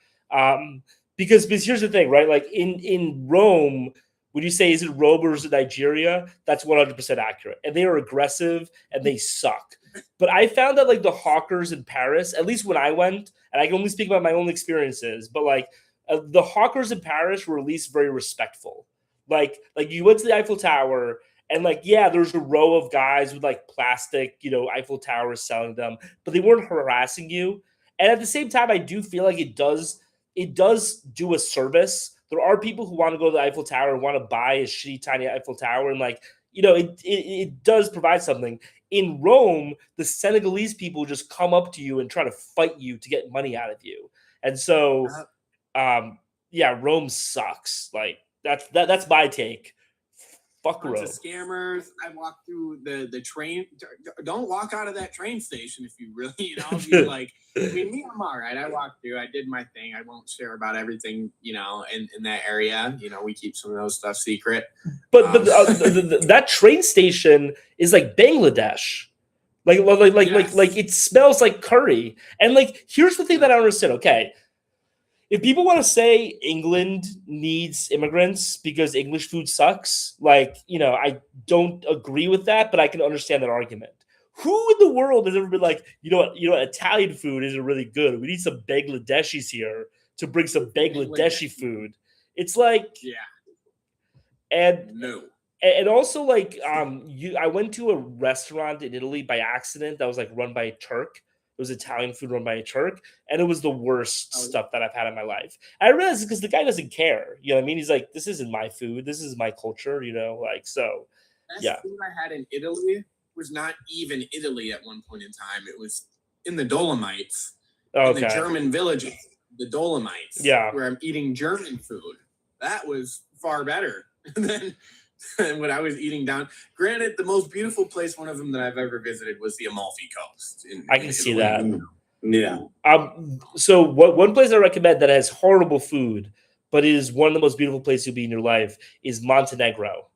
Because here's the thing, right? Like in Rome, would you say is it Rome or is it Nigeria? That's 100% accurate, and they are aggressive and they suck. But I found that like the hawkers in Paris, at least when I went, and I can only speak about my own experiences, but like the hawkers in Paris were at least very respectful. Like you went to the Eiffel Tower, and like there's a row of guys with like plastic, Eiffel Towers selling them, but they weren't harassing you. And at the same time, I do feel like it does do a service. There are people who want to go to the Eiffel Tower and want to buy a shitty tiny Eiffel Tower, and like it does provide something. In Rome, the Senegalese people just come up to you and try to fight you to get money out of you, and so Rome sucks. Like that's my take. Fuck Rome. Scammers. I walked through the train. Don't walk out of that train station if you really, you're like, I mean, me, I'm all right. I walked through. I did my thing. I won't share about everything, in that area. We keep some of those stuff secret. But that train station is like Bangladesh. Like it smells like curry. And like, here's the thing that I don't understand. Okay. If people want to say England needs immigrants because English food sucks, I don't agree with that, but I can understand that argument. Who in the world has ever been like, Italian food isn't really good. We need some Bangladeshis here to bring some Bangladeshi food. It's like, and no. And also, like, I went to a restaurant in Italy by accident that was like run by a Turk. It was Italian food run by a Turk, and it was the worst stuff that I've had in my life. I realized because the guy doesn't care. You know what I mean? He's like, "This isn't my food. This is my culture." So. Best food I had in Italy was not even Italy at one point in time. It was in the Dolomites, in the German villages, the Dolomites. Where I'm eating German food. That was far better than what I was eating down. Granted, the most beautiful place, one of them that I've ever visited, was the Amalfi Coast. I can see that. Yeah. So one place I recommend that has horrible food, but it is one of the most beautiful places you'll be in your life is Montenegro.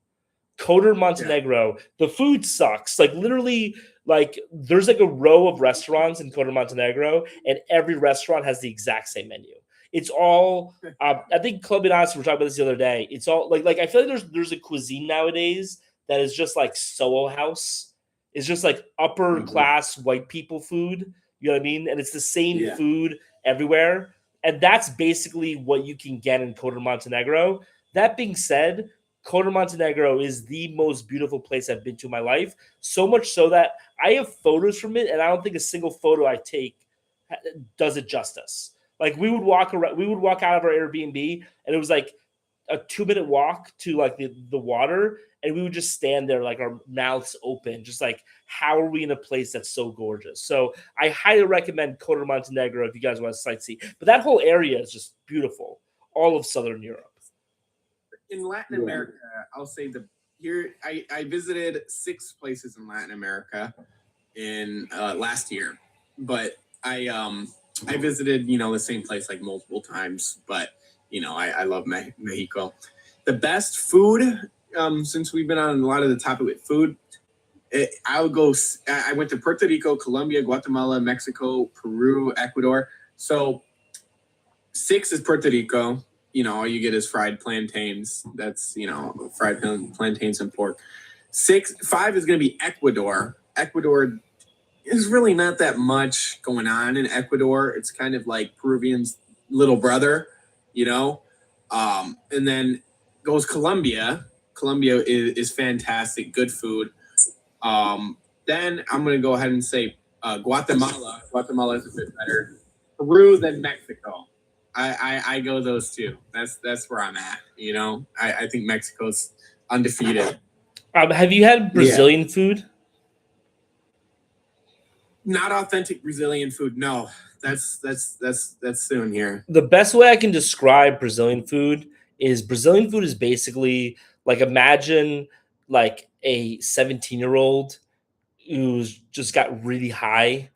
Kotor, Montenegro. Yeah. The food sucks. Like literally, like there's like a row of restaurants in Kotor, Montenegro, and every restaurant has the exact same menu. It's all. I think Club and Honest, we were talking about this the other day. It's all like I feel like there's a cuisine nowadays that is just like Soho House. It's just like upper class white people food. You know what I mean? And it's the same food everywhere. And that's basically what you can get in Kotor, Montenegro. That being said, Kotor, Montenegro is the most beautiful place I've been to in my life. So much so that I have photos from it, and I don't think a single photo I take does it justice. Like we would walk out of our Airbnb, and it was like a 2-minute walk to like the water, and we would just stand there like our mouths open, just like, how are we in a place that's so gorgeous? So I highly recommend Kotor, Montenegro if you guys want to sightsee. But that whole area is just beautiful, all of Southern Europe. In Latin America, I'll say I visited 6 places in Latin America in last year, but I visited, the same place like multiple times, but I love Mexico. The best food, since we've been on a lot of the topic with food, I would go. I went to Puerto Rico, Colombia, Guatemala, Mexico, Peru, Ecuador. So 6 is Puerto Rico. You know, all you get is fried plantains. That's, you know, fried plantains and pork. 5 is going to be Ecuador. Ecuador is really not that much going on in Ecuador. It's kind of like Peruvian's little brother, you know. And then goes Colombia. Colombia is fantastic, good food. Then I'm going to go ahead and say Guatemala. Guatemala is a bit better. Peru, then Mexico. I go those two. That's where I'm at. You know, I think Mexico's undefeated. Have you had Brazilian food? Not authentic Brazilian food. No, that's soon here. The best way I can describe Brazilian food is basically like, imagine like a 17-year-old who's just got really high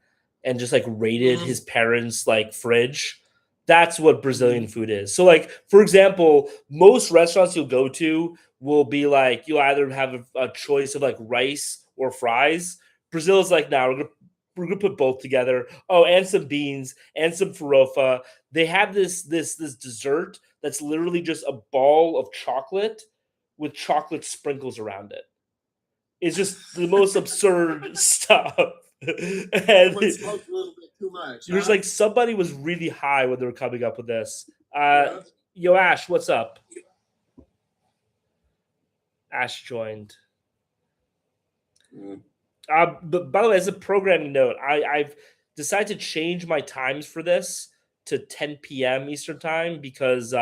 and just like raided his parents' like fridge. That's what Brazilian food is. So, like, for example, most restaurants you'll go to will be like, you'll either have a choice of like rice or fries. Brazil's like, now we're gonna put both together. Oh, and some beans and some farofa. They have this dessert that's literally just a ball of chocolate with chocolate sprinkles around it. It's just the most absurd stuff. And Someone smoked a little bit too much. there's like, somebody was really high when they were coming up with this. Yeah. Yo, Ash, what's up? Ash joined. But by the way, as a programming note, I've decided to change my times for this to 10 p.m. Eastern time because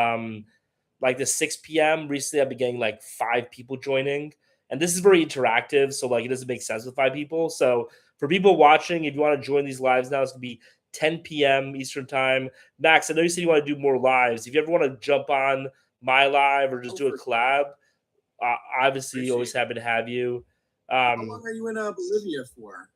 like the 6 p.m. recently I've been getting like 5 people joining. And this is very interactive, so like it doesn't make sense with 5 people. So for people watching, if you want to join these lives now, it's gonna be 10 p.m. Eastern time. Max, I know you said you want to do more lives. If you ever want to jump on my live or just do a collab, obviously always happy to have you. How long are you in Bolivia for?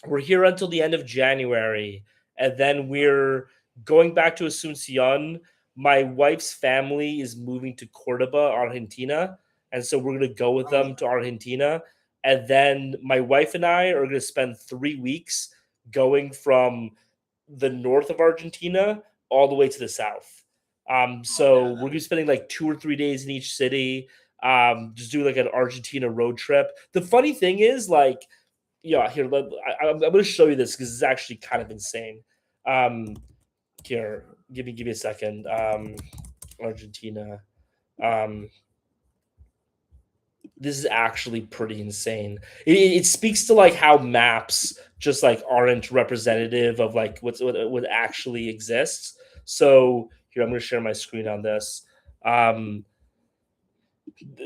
We're here until the end of January, and then we're going back to Asuncion. My wife's family is moving to Cordoba, Argentina, and so we're going to go with them to Argentina. And then my wife and I are going to spend 3 weeks going from the north of Argentina all the way to the south. So we're going to be spending like 2 or 3 days in each city. Just do like an Argentina road trip. The funny thing is, like, yeah, here, I'm going to show you this because it's actually kind of insane. Here, give me a second. Argentina. This is actually pretty insane. It speaks to like how maps just like aren't representative of like what actually exists. So here, I'm going to share my screen on this.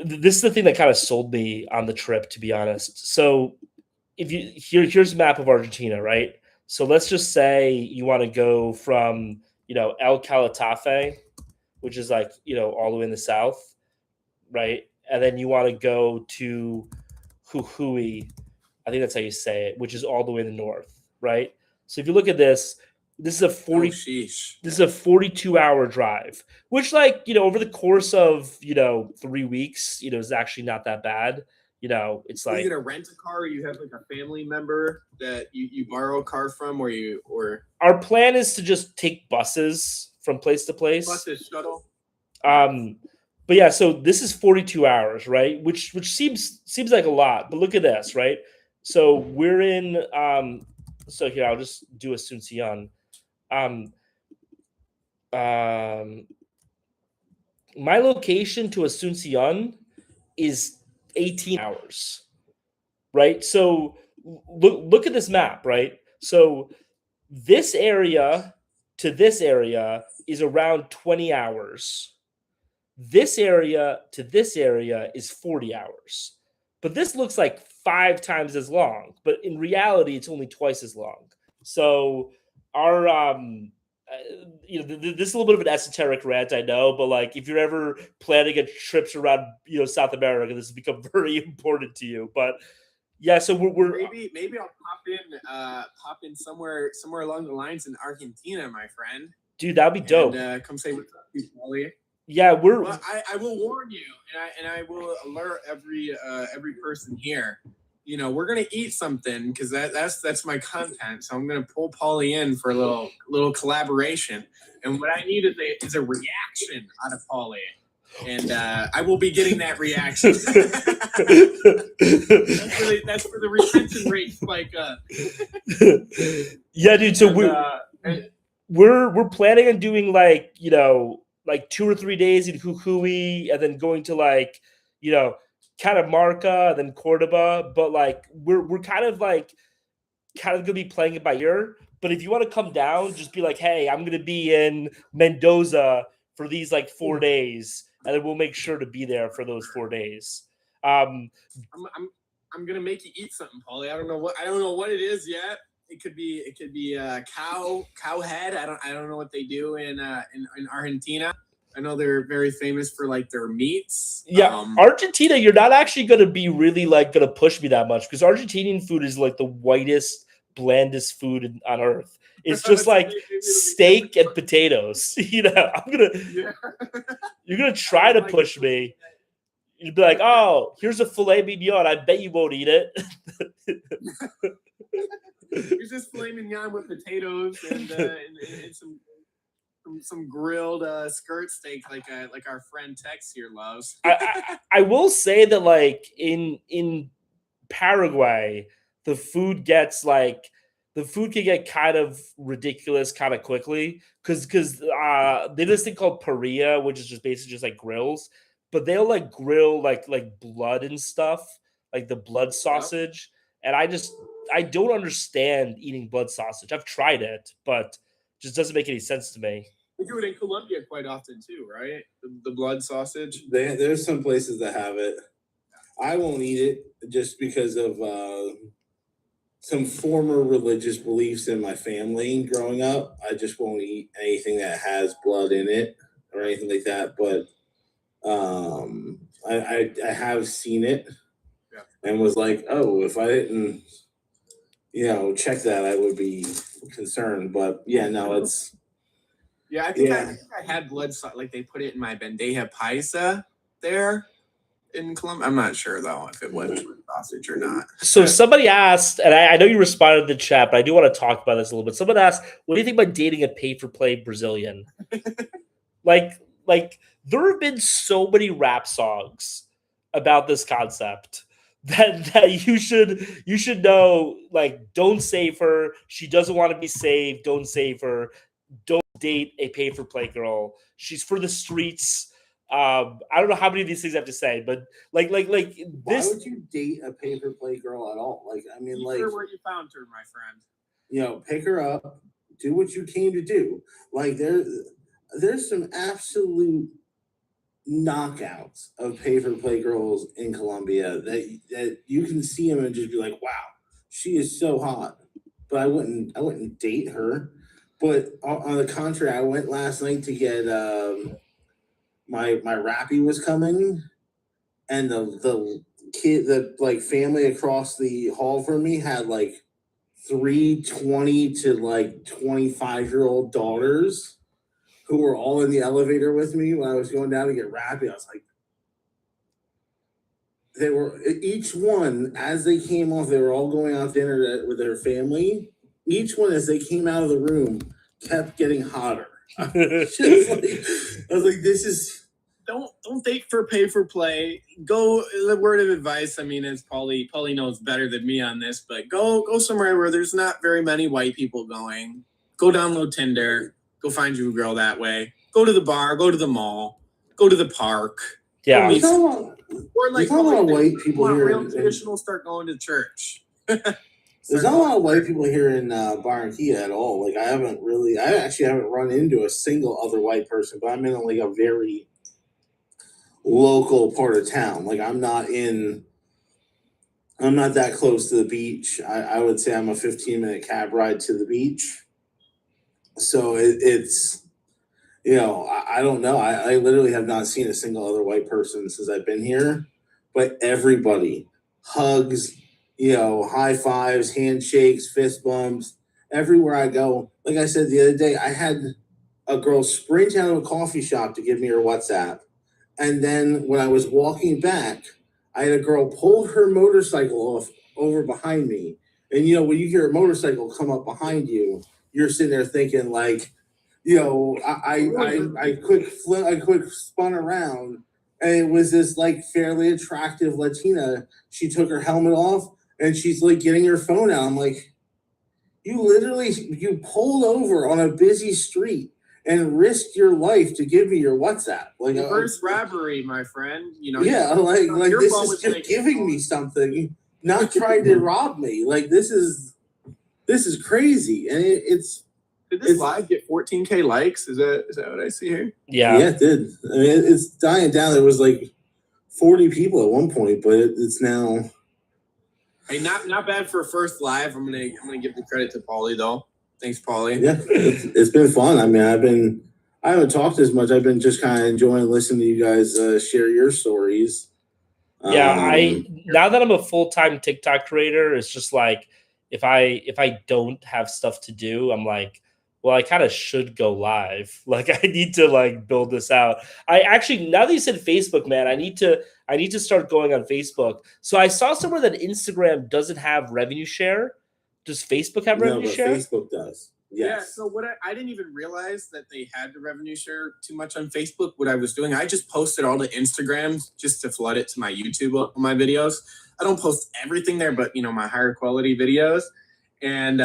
This is the thing that kind of sold me on the trip, to be honest. So if you here's a map of Argentina, right? So let's just say you want to go from, you know, El Calatafe, which is like, you know, all the way in the south, right? And then you want to go to Jujuy, I think that's how you say it, which is all the way in the north, right? So if you look at this, this is a 42-hour drive, which, like, you know, over the course of, you know, 3 weeks, you know, is actually not that bad. You know, it's like, are you gonna rent a car, or you have like a family member that you borrow a car from, or our plan is to just take buses from place to place. Buses, shuttle. But yeah, so this is 42 hours, right? Which seems like a lot, but look at this, right? So we're in so here I'll just do Asuncion. My location to Asuncion is 18 hours, right? So look at this map, right? So this area to this area is around 20 hours. This area to this area is 40 hours. But this looks like 5 times as long, but in reality, it's only twice as long. So our you know, this is a little bit of an esoteric rant, I know, but like if you're ever planning a trips around, you know, South America, this has become very important to you. But yeah, so we're maybe I'll pop in somewhere along the lines in Argentina, my friend. Dude, that'd be dope. And, come say what's up, Paulie. Yeah, Well, I will warn you, and I will alert every person here. You know, we're gonna eat something because that's my content. So I'm gonna pull Paulie in for a little collaboration. And what I need is a reaction out of Paulie. And I will be getting that reaction. that's for the retention rate spike up. Yeah, dude. So And, we're planning on doing like, you know, like 2 or 3 days in Jujuy and then going to like, you know, Catamarca and then Cordoba. But like we're kind of gonna be playing it by ear. But if you want to come down, just be like, hey, I'm gonna be in Mendoza for these like 4 days, and then we'll make sure to be there for those 4 days. I'm gonna make you eat something, Paulie. I don't know what it is yet. It could be cow head. I don't know what they do in Argentina. I know they're very famous for like their meats. Yeah, Argentina, you're not actually going to be really like going to push me that much because Argentinian food is like the whitest, blandest food on earth. It's just like steak and potatoes. You know, you're gonna try to push me. You'd be like, oh, here's a filet mignon. I bet you won't eat it. Here's just filet mignon with potatoes and some grilled skirt steak like our friend Tex here loves. I will say that like in Paraguay, the food can get kind of ridiculous kind of quickly because they do this thing called parrilla, which is just basically just like grills, but they'll like grill like blood and stuff, like the blood sausage. And I don't understand eating blood sausage. I've tried it, but it just doesn't make any sense to me. We do it in Colombia quite often too, right? The blood sausage. There's some places that have it. I won't eat it just because of some former religious beliefs in my family growing up. I just won't eat anything that has blood in it or anything like that. But I have seen it and was like, oh, if I didn't, check that, I would be concerned. But yeah, no, it's. Yeah, I think I had blood like they put it in my bandeja paisa there in Colombia. I'm not sure though if it was sausage or not. So somebody asked, and I know you responded to the chat, but I do want to talk about this a little bit. Someone asked, "What do you think about dating a pay-for-play Brazilian?" like there have been so many rap songs about this concept that you should know. Like, don't save her. She doesn't want to be saved. Don't save her. Don't date a pay-for-play girl. She's for the streets. I don't know how many of these things I have to say, but like this. Why would you date a pay-per-play girl at all? Like, I mean, like, where you found her, my friend. Pick her up, do what you came to do. Like, there's some absolute knockouts of pay-for-play girls in Colombia that you can see them and just be like, wow, she is so hot. But I wouldn't date her. But on the contrary, I went last night to get my Rappy was coming, and the kid, the family across the hall from me had like 3 20 to like 25-year-old daughters who were all in the elevator with me when I was going down to get Rappy. I was like, they were each one as they came off. They were all going out to dinner with their family. Each one, as they came out of the room, kept getting hotter. I was like, this is don't date for pay for play. Go, the word of advice. I mean, as Paulie knows better than me on this, but go somewhere where there's not very many white people going. Go download Tinder. Go find you a girl that way. Go to the bar. Go to the mall. Go to the park. Yeah. Or like there's not a lot of white people here. Real traditional. Start going to church. There's not a lot of white people here in Barranquilla at all. Like, I actually haven't run into a single other white person, but I'm in like a very local part of town. Like, I'm not that close to the beach. I would say I'm a 15-minute cab ride to the beach. So it's, I don't know. I literally have not seen a single other white person since I've been here, but everybody hugs, high fives, handshakes, fist bumps, everywhere I go. Like I said the other day, I had a girl sprint out of a coffee shop to give me her WhatsApp. And then when I was walking back, I had a girl pull her motorcycle off over behind me. And, you know, when you hear a motorcycle come up behind you, you're sitting there thinking like, you know, I quick spun around, and it was this like fairly attractive Latina. She took her helmet off and she's like getting her phone out. I'm like, you pulled over on a busy street and risked your life to give me your WhatsApp. Like reverse robbery, my friend. You know. Yeah, like your this phone is was just like- giving me something, not trying to rob me. Like this is crazy, and it's. Did this live get 14K likes? Is that what I see here? Yeah. Yeah, it did. I mean, it's dying down. There was like 40 people at one point, but it's now. Hey, not bad for a first live. I'm gonna give the credit to Paulie though. Thanks, Paulie. Yeah, it's been fun. I mean, I haven't talked as much. I've been just kind of enjoying listening to you guys share your stories. Yeah, now that I'm a full-time TikTok creator, it's just like if I don't have stuff to do, I'm like, well, I kind of should go live. Like I need to like build this out. I actually, now that you said Facebook, man, I need to start going on Facebook. So I saw somewhere that Instagram doesn't have revenue share. Does Facebook have revenue but share? Facebook does. Yes. Yeah, so what I didn't even realize that they had the revenue share too much on Facebook. What I was doing, I just posted all the Instagrams just to flood it to my YouTube on my videos. I don't post everything there, but you know, my higher quality videos. And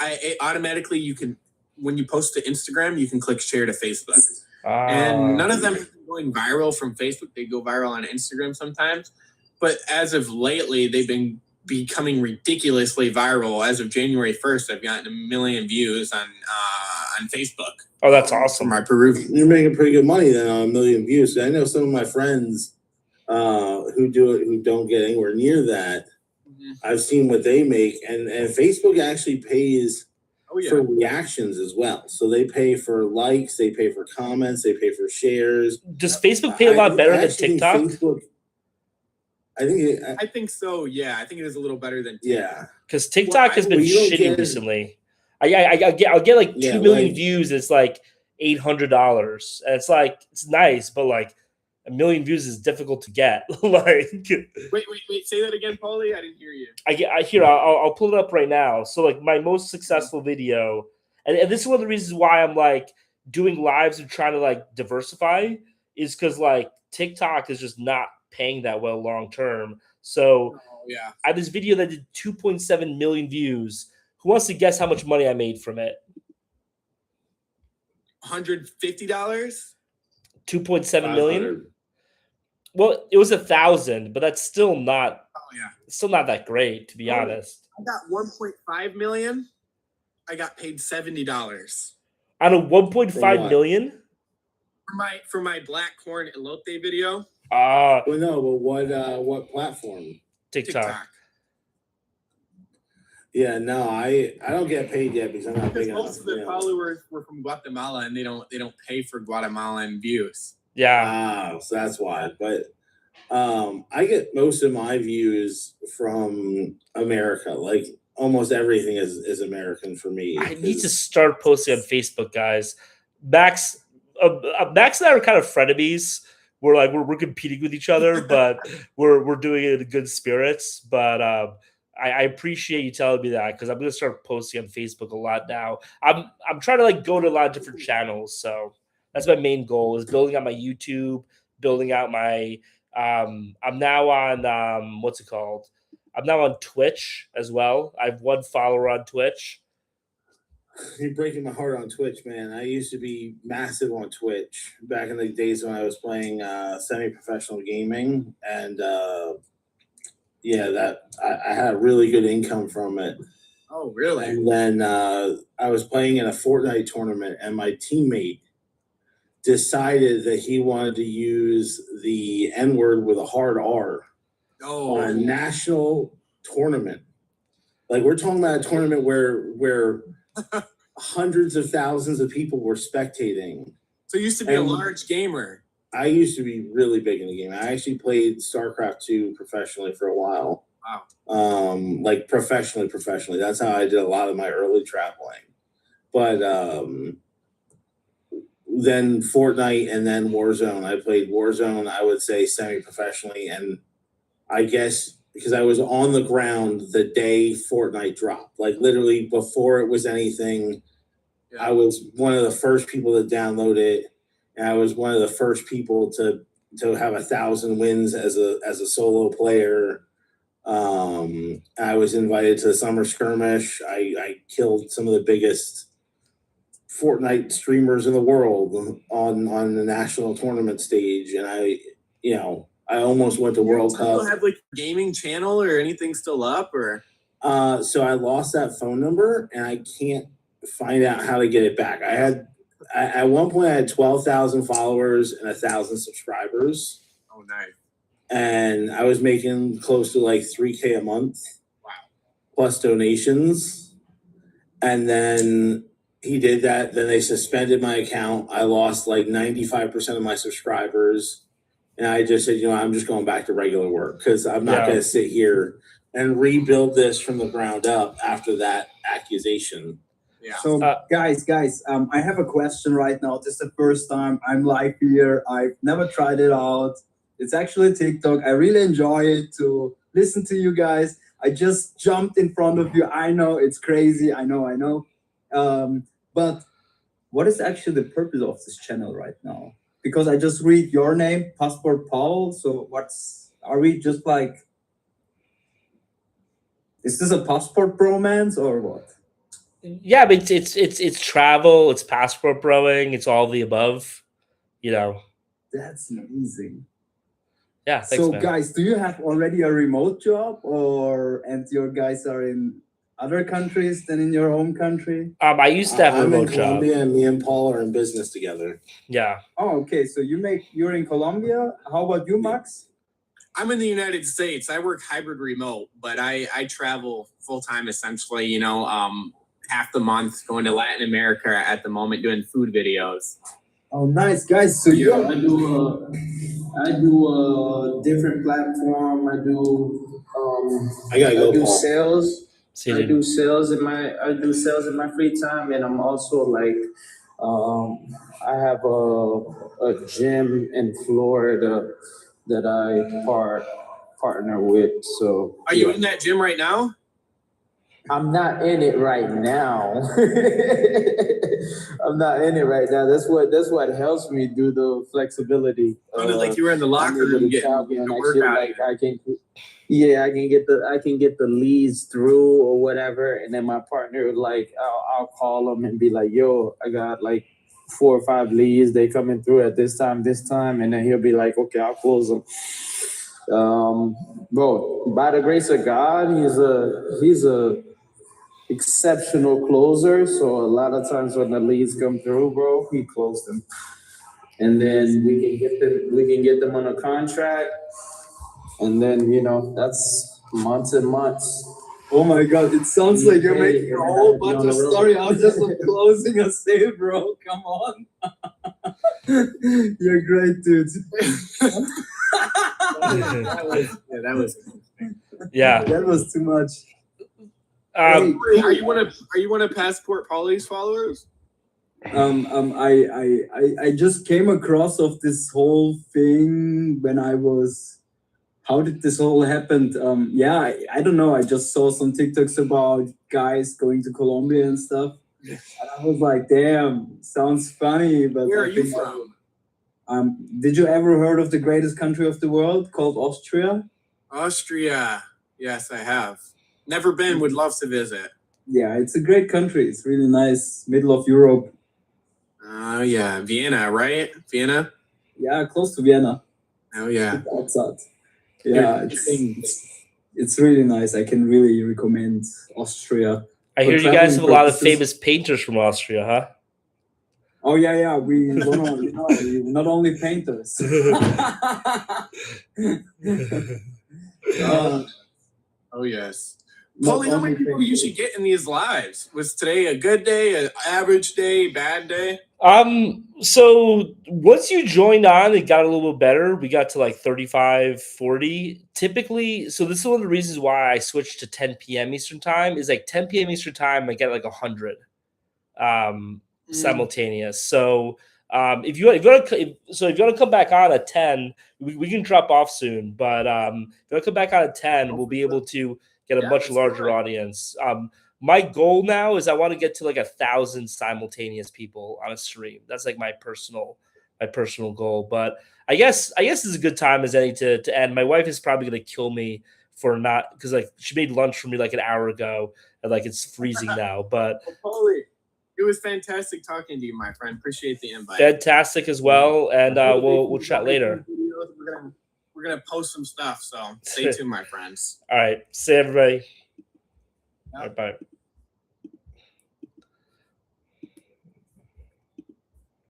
it automatically you can, when you post to Instagram, you can click share to Facebook. And none of them have been going viral from Facebook. They go viral on Instagram sometimes. But as of lately, they've been becoming ridiculously viral. As of January 1st, I've gotten 1 million views on Facebook. Oh, that's For awesome. my Peruvian. You're making pretty good money then on 1 million views. I know some of my friends who don't get anywhere near that. Mm-hmm. I've seen what they make, and Facebook actually pays Oh for yeah. reactions as well. So they pay for likes, they pay for comments, they pay for shares. Does Facebook pay a lot better than actually think TikTok? Facebook, I think so. Yeah, I think it is a little better than yeah. Because TikTok has been you don't shitty get- recently. I'll get like 2 Yeah, million like- views. It's like $800, and it's like it's nice, but like 1 million views is difficult to get. Like, Wait, say that again, Paulie. I didn't hear you. I'll pull it up right now. So like my most successful video, and this is one of the reasons why I'm like doing lives and trying to like diversify, is because like TikTok is just not paying that well long term. So Oh yeah. I had this video that did 2.7 million views. Who wants to guess how much money I made from it? $150. 2.7 million. 500. Well, it was 1,000, but that's still not Oh yeah. that great, to be Oh. honest. I got 1.5 million. I got paid $70 Out of 1.5 For what? million. for my black corn elote video. Well, no, but what platform? TikTok. Yeah, no, I don't get paid yet because I'm not Because big enough. most of the you know. followers were from Guatemala, and they don't pay for Guatemalan views. Yeah. So that's why. But I get most of my views from America. Like almost everything is American for me. I need to start posting on Facebook, guys. Max and I are kind of frenemies. We're like we're competing with each other, but we're doing it in good spirits. But I appreciate you telling me that, because I'm gonna start posting on Facebook a lot now. I'm trying to like go to a lot of different channels, so that's my main goal, is building out my YouTube, building out my I'm now on what's it called? I'm now on Twitch as well. I have 1 follower on Twitch. You're breaking my heart on Twitch, man. I used to be massive on Twitch back in the days when I was playing semi-professional gaming, and I had a really good income from it. Oh, really? And then I was playing in a Fortnite tournament, and my teammate decided that he wanted to use the N-word with a hard R Oh, on a national tournament. Like, we're talking about a tournament where hundreds of thousands of people were spectating. so you used to be a And- large gamer. I used to be really big in the game. I actually played StarCraft 2 professionally for a while. Wow. Like professionally. That's how I did a lot of my early traveling. But then Fortnite, and then Warzone. I played Warzone, I would say semi-professionally, and I guess because I was on the ground the day Fortnite dropped, like literally before it was anything. I was one of the first people to download it, and I was one of the first people to have 1,000 wins as a solo player. I was invited to the summer skirmish. I killed some of the biggest Fortnite streamers in the world on the national tournament stage, and I almost went to World Cup. Do you have like a gaming channel or anything still up, or? So I lost that phone number, and I can't find out how to get it back. At one point I had 12,000 followers and 1,000 subscribers. Oh, nice. And I was making close to like $3K a month. Wow. Plus donations. And then he did that. Then they suspended my account. I lost like 95% of my subscribers. And I just said, I'm just going back to regular work because I'm not going to sit here and rebuild this from the ground up after that accusation. Yeah. So guys, I have a question right now. This is the first time I'm live here. I've never tried it out. It's actually TikTok. I really enjoy it to listen to you guys. I just jumped in front of you. I know it's crazy. I know. But what is actually the purpose of this channel right now? Because I just read your name, Passport Paul. So are we just like, is this a passport bromance or what? Yeah, but it's travel, it's passport broing, it's all the above, That's amazing. Yeah, thanks, so man. Guys, do you have already a remote job, and your guys are in other countries than in your home country? I used to have a I'm remote in Colombia, job. and me and Paul are in business together. Yeah. Oh, okay. So you're in Colombia. How about you, Max? I'm in the United States. I work hybrid remote, but I travel full time essentially, half the month going to Latin America at the moment doing food videos. Oh, nice, guys. So I do a different platform. I do Paul. sales. See, I do sales in my free time, and I'm also like I have a gym in Florida that I partner with. So Are you in that gym right now? I'm not in it right now. I'm not in it right now. That's what helps me do the flexibility. Sounded like you were in the locker room getting a workout. I can get the leads through or whatever, and then my partner I'll call them and be like, "Yo, I got like 4 or 5 leads. They coming through at this time, and then he'll be like, "Okay, I'll close them." Bro, by the grace of God, he's a exceptional closer. So a lot of times when the leads come through, bro, he closed them, and then we can get them on a contract, and then that's months and months. Oh my God! It sounds like you're making a whole bunch of story out just of closing a sale, bro. Come on, you're great, dude. That was yeah. That was too much. Are you one of Passport Paulie's followers? I just came across of this whole thing when I was. How did this all happen? I don't know. I just saw some TikToks about guys going to Colombia and stuff, and I was like, "Damn, sounds funny." But where are you from? Did you ever heard of the greatest country of the world called Austria? Austria. Yes, I have. Never been. Would love to visit. Yeah, it's a great country. It's really nice, middle of Europe. Oh yeah, Vienna, right? Vienna. Yeah, close to Vienna. Oh yeah. Outside. Yeah, it's really nice. I can really recommend Austria. I hear you guys have a lot of famous painters from Austria, huh? Oh yeah. We not only painters. Oh yes. Paulie, how many people you should get in these lives? Was today a good day, an average day, bad day? So once you joined on, it got a little bit better. We got to like 35, 40. Typically, so this is one of the reasons why I switched to 10 p.m. Eastern time is like 10 p.m. Eastern time, I get like 100 simultaneous. So If you want to come back on at 10, we can drop off soon. But if you want to come back on at 10, we'll be able to get a much larger audience. My goal now is I want to get to like 1,000 simultaneous people on a stream. That's like my personal goal. But I guess this is a good time as any to end. My wife is probably gonna kill me for not, because like she made lunch for me like an hour ago and like it's freezing now. But Paulie, it was fantastic talking to you, my friend. Appreciate the invite. fantastic as well, and we'll chat later. We're gonna post some stuff, so stay tuned, my friends. All right, see everybody. All right, bye.